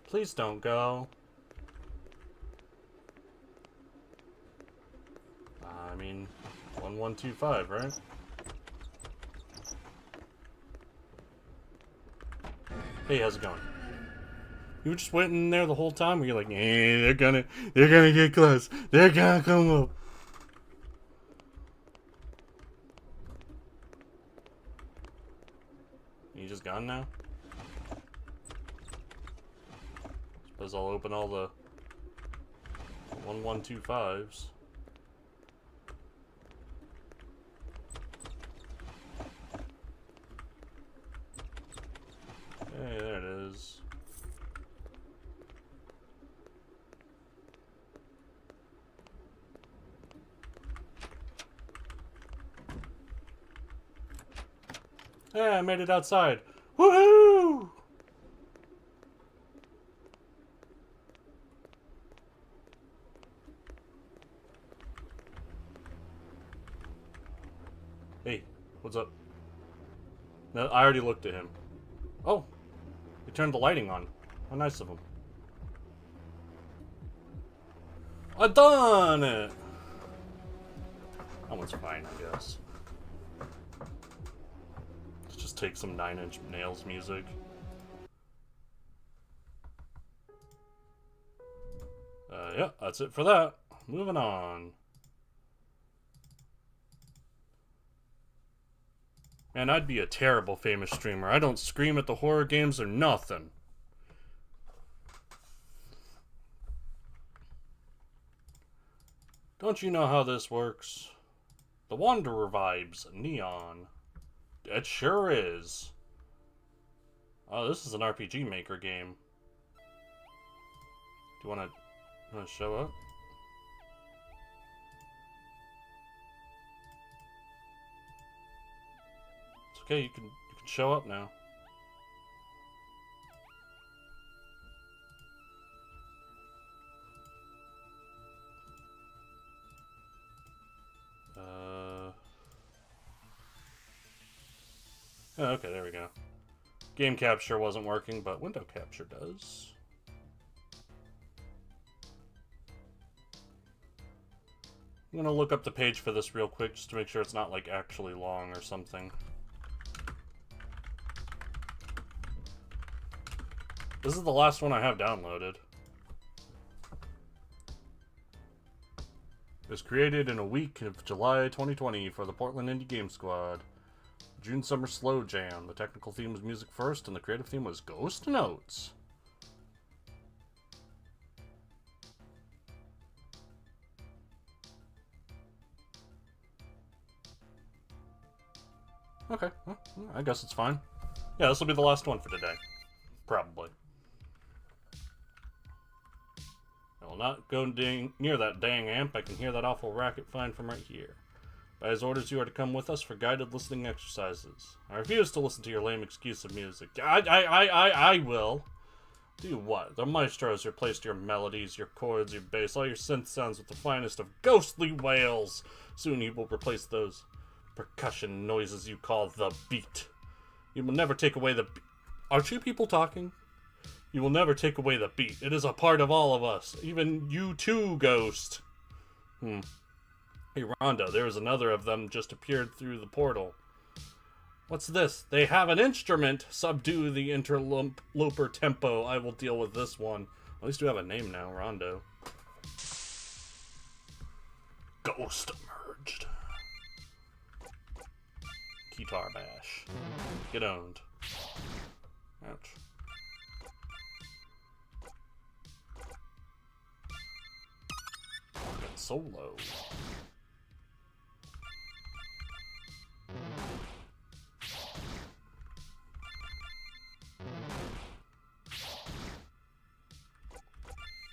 Please don't go. I mean, 1125, right? Hey, how's it going? You were just waiting there the whole time? Where you're like, they're gonna get close. They're gonna come up. You just gone now? Suppose I'll open all the 1125s. Hey, there it is. Hey, I made it outside. Woohoo! Hey, what's up? No, I already looked at him. Oh, he turned the lighting on. How nice of him. I done it! That one's fine, I guess. Let's just take some 9 Inch Nails music. Yeah, that's it for that. Moving on. Man, I'd be a terrible famous streamer. I don't scream at the horror games or nothing. Don't you know how this works? The Wanderer vibes, neon. It sure is. Oh, this is an RPG Maker game. Do you want to show up? It's okay, you can show up now. Oh, okay, there we go. Game capture wasn't working, but window capture does. I'm gonna look up the page for this real quick just to make sure it's not like actually long or something. This is the last one I have downloaded. It was created in a week of July 2020 for the Portland Indie Game Squad. June Summer Slow Jam. The technical theme was music first, and the creative theme was Ghost Notes. Okay, well, I guess it's fine. Yeah, this will be the last one for today. Probably. I will not go near that dang amp. I can hear that awful racket fine from right here. By his orders, you are to come with us for guided listening exercises. I refuse to listen to your lame excuse of music. I will. Do what? The maestro has replaced your melodies, your chords, your bass, all your synth sounds with the finest of ghostly wails. Soon he will replace those percussion noises you call the beat. You will never take away the beat. Are two people talking? You will never take away the beat. It is a part of all of us. Even you too, Ghost. Hey, Rondo, there is another of them just appeared through the portal. What's this? They have an instrument. Subdue the interloper tempo. I will deal with this one. At least we have a name now, Rondo. Ghost emerged. Guitar bash. Get owned. Ouch. Get solo.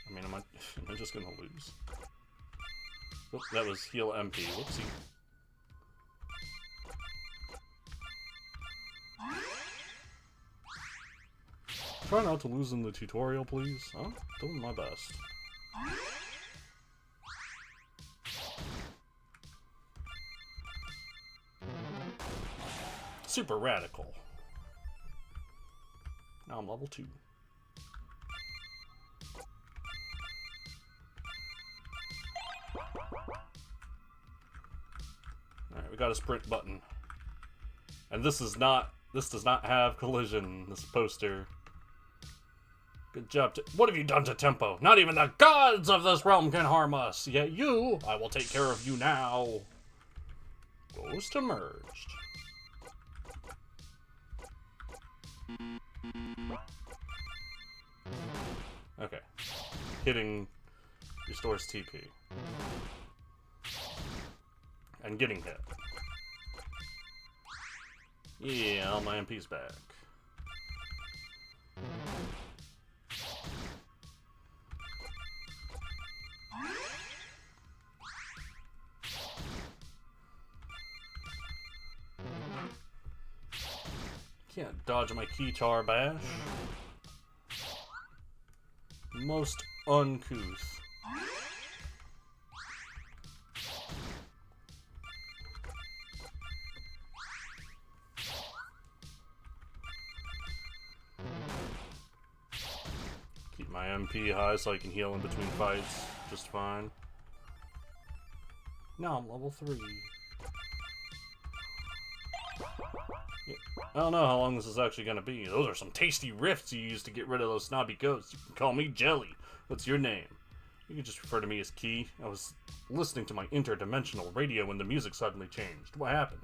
I mean, am I just gonna lose? Whoops, that was heal MP. Whoopsie. Try not to lose in the tutorial, please. I'm doing my best. super radical. Now I'm level 2. Alright, we got a sprint button. And this does not have collision, this poster. Good job. What have you done to tempo? Not even the gods of this realm can harm us. Yet you, I will take care of you now. Ghost emerged. Okay. Hitting restores TP. And getting hit. Yeah, all my MP's back. Can't dodge my keytar bash. Most uncouth. Keep my MP high so I can heal in between fights just fine. Now I'm level 3. I don't know how long this is actually going to be. Those are some tasty riffs you use to get rid of those snobby ghosts. You can call me Jelly. What's your name? You can just refer to me as Key. I was listening to my interdimensional radio when the music suddenly changed. What happened?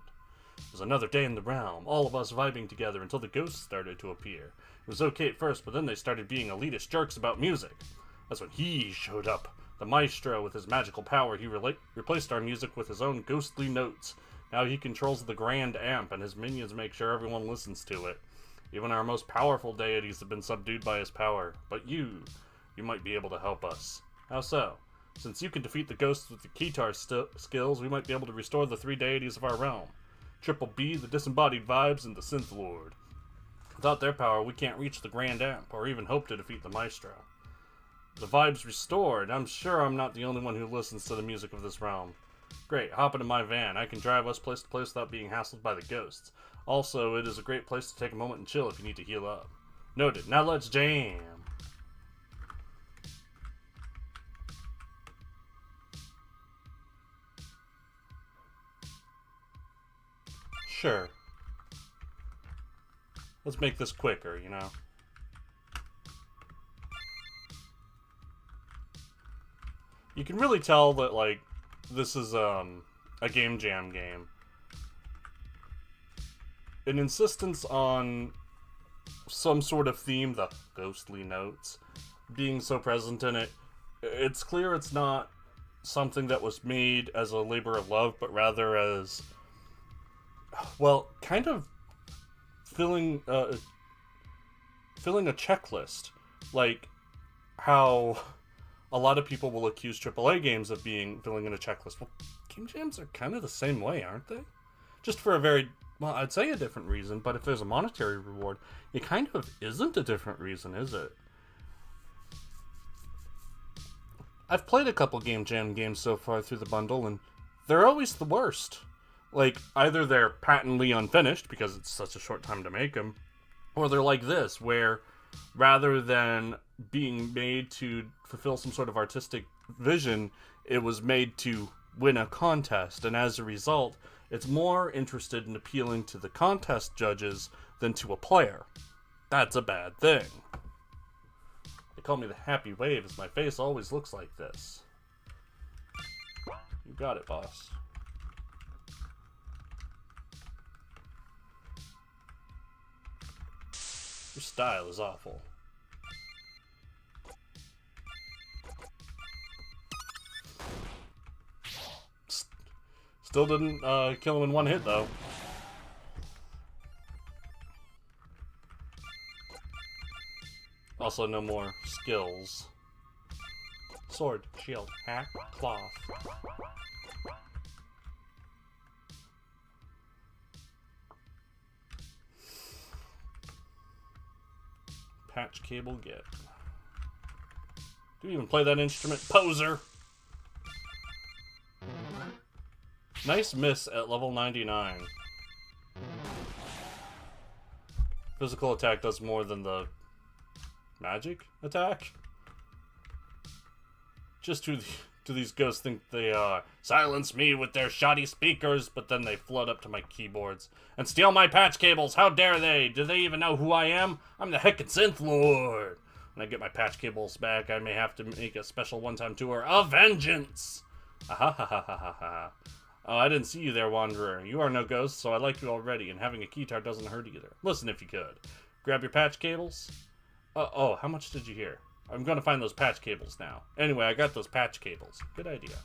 It was another day in the realm, all of us vibing together until the ghosts started to appear. It was okay at first, but then they started being elitist jerks about music. That's when he showed up. The maestro with his magical power, he replaced our music with his own ghostly notes. Now he controls the grand amp, and his minions make sure everyone listens to it. Even our most powerful deities have been subdued by his power. But you might be able to help us. How so? Since you can defeat the ghosts with the keytar skills, we might be able to restore the 3 deities of our realm. Triple B, the disembodied vibes, and the synth lord. Without their power, we can't reach the grand amp, or even hope to defeat the maestro. The vibes restored. I'm sure I'm not the only one who listens to the music of this realm. Great, hop into my van. I can drive us place to place without being hassled by the ghosts. Also, it is a great place to take a moment and chill if you need to heal up. Noted. Now let's jam. Sure. Let's make this quicker, you know? You can really tell that, like, this is a game jam game. An insistence on some sort of theme, the ghostly notes, being so present in it. It's clear it's not something that was made as a labor of love, but rather as, well, kind of filling a checklist. Like how a lot of people will accuse AAA games of filling in a checklist. Well, game jams are kind of the same way, aren't they? Just for a very, well, I'd say a different reason, but if there's a monetary reward, it kind of isn't a different reason, is it? I've played a couple game jam games so far through the bundle, and they're always the worst. Like, either they're patently unfinished, because it's such a short time to make them, or they're like this, where rather than being made to fulfill some sort of artistic vision, it was made to win a contest, and as a result, it's more interested in appealing to the contest judges than to a player. That's a bad thing. They call me the Happy Wave, as my face always looks like this. You got it, boss. Your style is awful. Still didn't kill him in one hit, though. Also, no more skills. Sword, shield, hat, cloth. Patch cable get. Do you even play that instrument, poser? Nice miss at level 99. Physical attack does more than the magic attack? Just who do these ghosts think they are? Silence me with their shoddy speakers, but then they flood up to my keyboards and steal my patch cables. How dare they? Do they even know who I am? I'm the heckin' Synth Lord. When I get my patch cables back, I may have to make a special one-time tour of vengeance. Ah. Oh, I didn't see you there, Wanderer. You are no ghost, so I like you already, and having a keytar doesn't hurt either. Listen if you could. Grab your patch cables. Oh, how much did you hear? I'm gonna find those patch cables now. Anyway, I got those patch cables. Good idea.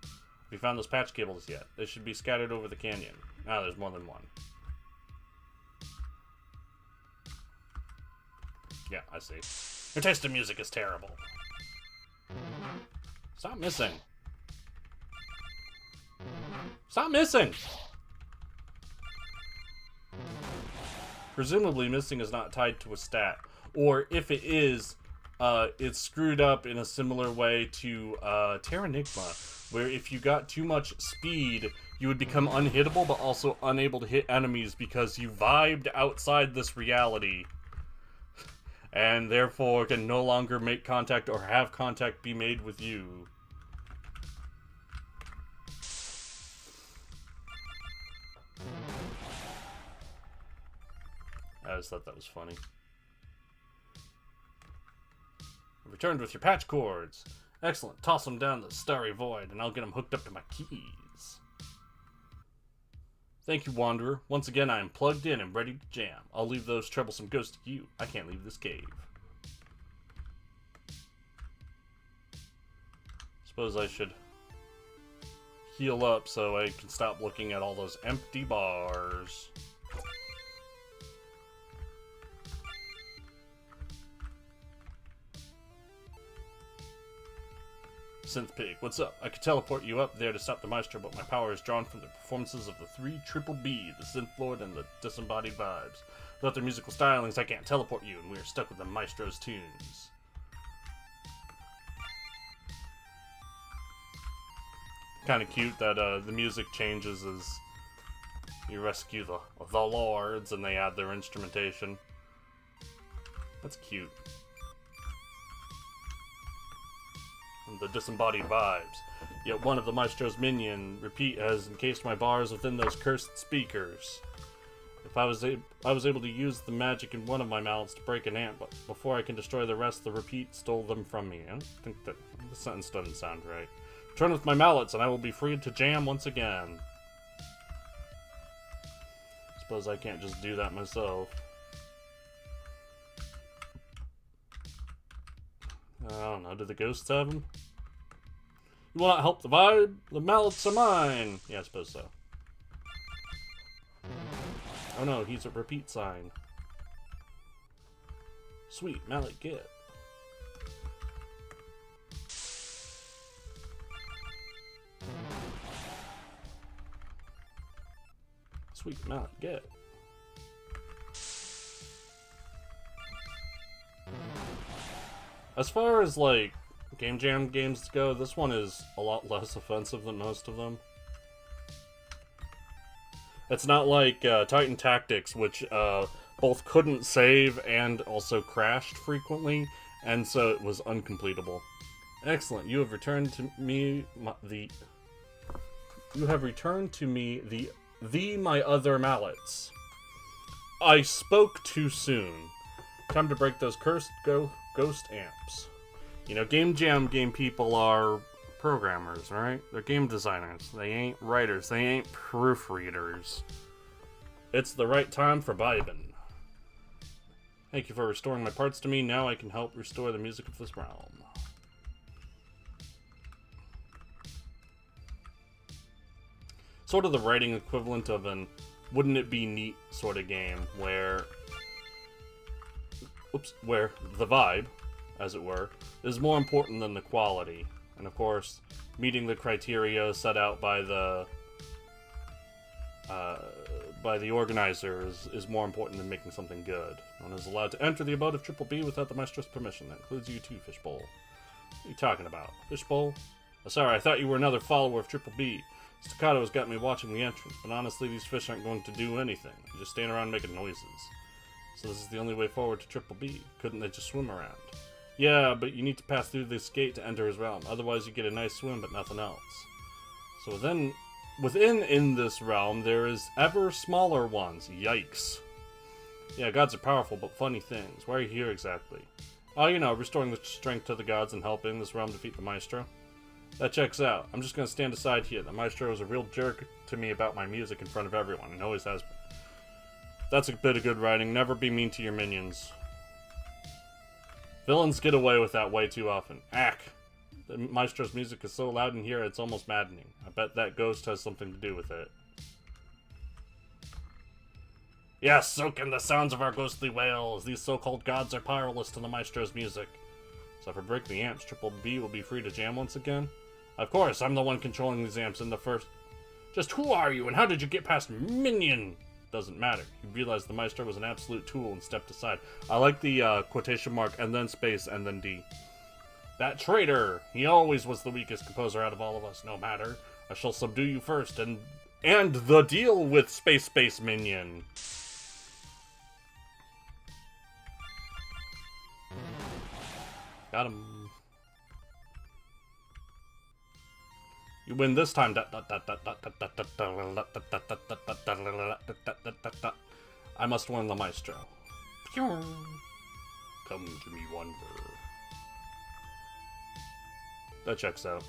Have you found those patch cables yet? They should be scattered over the canyon. Ah, there's more than one. Yeah, I see. Your taste in music is terrible. Stop missing. Stop missing! Presumably, missing is not tied to a stat. Or if it is, it's screwed up in a similar way to Terranigma, where if you got too much speed, you would become unhittable, but also unable to hit enemies because you vibed outside this reality, and therefore can no longer make contact or have contact be made with you. I just thought that was funny. Returned with your patch cords. Excellent. Toss them down the starry void, and I'll get them hooked up to my keys. Thank you, Wanderer. Once again, I am plugged in and ready to jam. I'll leave those troublesome ghosts to you. I can't leave this cave. Suppose I should heal up so I can stop looking at all those empty bars. Synth Pig, what's up? I could teleport you up there to stop the Maestro, but my power is drawn from the performances of the three Triple B, the Synth Lord, and the Disembodied Vibes. Without their musical stylings, I can't teleport you, and we are stuck with the Maestro's tunes. Kind of cute that the music changes as you rescue the Lords, and they add their instrumentation. That's cute. The Disembodied Vibes. Yet one of the Maestro's minion, Repeat, has encased my bars within those cursed speakers. If I was able to use the magic in one of my mallets to break an amp, but before I can destroy the rest, the Repeat stole them from me. I don't think that the sentence doesn't sound right. Return with my mallets, and I will be free to jam once again. Suppose I can't just do that myself. I don't know, do the ghosts have them? You will not help the vibe? The mallets are mine! Yeah, I suppose so. Oh no, he's a repeat sign. Sweet, mallet get. Sweet, mallet get. As far as, like, Game Jam games go, this one is a lot less offensive than most of them. It's not like Titan Tactics, which both couldn't save and also crashed frequently, and so it was uncompletable. Excellent, you have returned to me my other mallets. I spoke too soon. Time to break those cursed ghost amps. You know, Game Jam game people are programmers, right? They're game designers. They ain't writers. They ain't proofreaders. It's the right time for vibin'. Thank you for restoring my parts to me. Now I can help restore the music of this realm. Sort of the writing equivalent of an wouldn't it be neat sort of game where the vibe, as it were, is more important than the quality. And of course, meeting the criteria set out by the organizers is more important than making something good. No one is allowed to enter the abode of Triple B without the Maestro's permission. That includes you too, Fishbowl. What are you talking about? Fishbowl? Oh, sorry, I thought you were another follower of Triple B. Staccato's got me watching the entrance, but honestly, these fish aren't going to do anything. They just stand around making noises. So this is the only way forward to Triple B. Couldn't they just swim around? Yeah, but you need to pass through this gate to enter his realm. Otherwise, you get a nice swim, but nothing else. So then, within this realm, there is ever smaller ones. Yikes. Yeah, gods are powerful, but funny things. Why are you here exactly? Oh, you know, restoring the strength to the gods and helping this realm defeat the Maestro. That checks out. I'm just gonna stand aside here. The Maestro is a real jerk to me about my music in front of everyone, and always has been. That's a bit of good writing. Never be mean to your minions. Villains get away with that way too often. Ack! The Maestro's music is so loud in here, it's almost maddening. I bet that ghost has something to do with it. Yes, soak in the sounds of our ghostly wails. These so-called gods are powerless to the Maestro's music. So if I break the amps, Triple B will be free to jam once again? Of course, I'm the one controlling these amps in the first... Just who are you, and how did you get past Minion? Doesn't matter. He realized the Maestro was an absolute tool and stepped aside. I like the quotation mark, and then space, and then D. That traitor! He always was the weakest composer out of all of us. No matter. I shall subdue you first, and the deal with Space Minion. Got him. You win this time. I must warn the Maestro. Come to me, Wanderer. That checks out.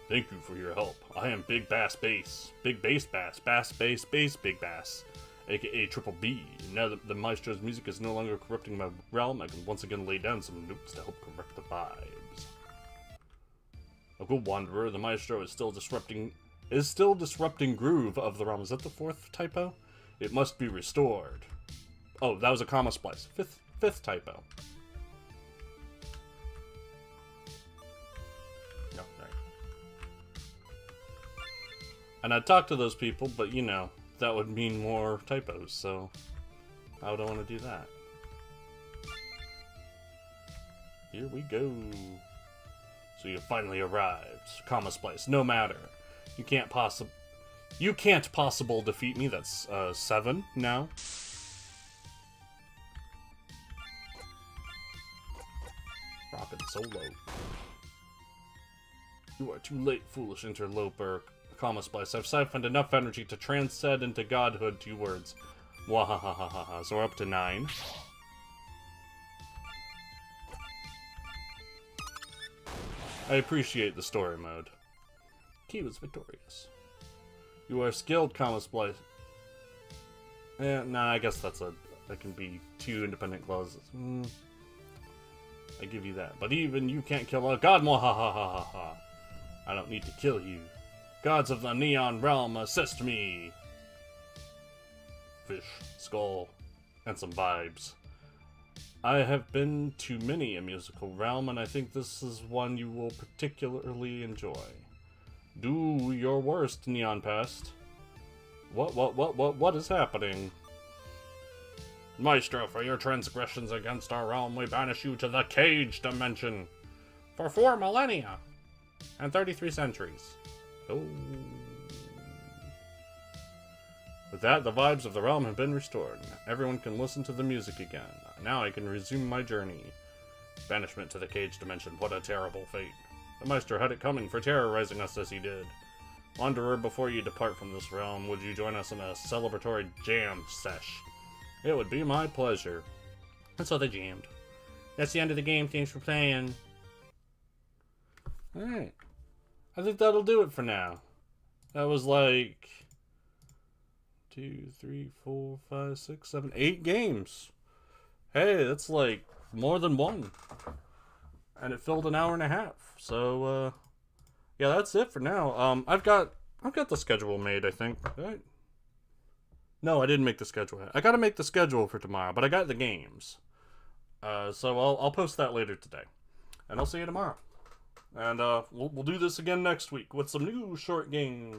Thank you for your help. I am Big Bass Bass. Big Bass Bass. Bass Bass Bass Big Bass. AKA Triple B. Now that the Maestro's music is no longer corrupting my realm, I can once again lay down some notes to help correct the vibes. A good Wanderer, the Maestro is still disrupting groove of the realm. Is that the fourth typo? It must be restored. Oh, that was a comma splice. Fifth typo. No, right. And I talked to those people, but you know, that would mean more typos, so I would want to do that. Here we go. So you finally arrived. Comma splice. No matter. You can't possible defeat me. That's 7 now. Rockin' solo. You are too late, foolish interloper. Comma splice. I've siphoned enough energy to transcend into godhood 2 words. Wahahahaha. So we're up to 9. I appreciate the story mode. Key was victorious. You are skilled, comma splice. Nah, I guess that can be 2 independent clauses. I give you that. But even you can't kill a god, mwahahaha. I don't need to kill you. Gods of the Neon Realm, assist me! Fish, skull, and some vibes. I have been to many a musical realm, and I think this is one you will particularly enjoy. Do your worst, Neon Pest. What is happening? Maestro, for your transgressions against our realm, we banish you to the Cage Dimension. For 4 millennia. And 33 centuries. Oh. With that, the vibes of the realm have been restored. Everyone can listen to the music again. Now I can resume my journey. Banishment to the Cage Dimension. What a terrible fate. The Maestro had it coming for terrorizing us as he did. Wanderer, before you depart from this realm, would you join us in a celebratory jam sesh? It would be my pleasure. And so they jammed. That's the end of the game. Thanks for playing. Alright. I think that'll do it for now. That was like 2, 3, 4, 5, 6, 7, 8 games. Hey, that's like more than one. And it filled an hour and a half. So yeah, that's it for now. I've got the schedule made, I think. Right? No, I didn't make the schedule. I gotta make the schedule for tomorrow, but I got the games. So I'll post that later today. And I'll see you tomorrow. And we'll do this again next week with some new short games.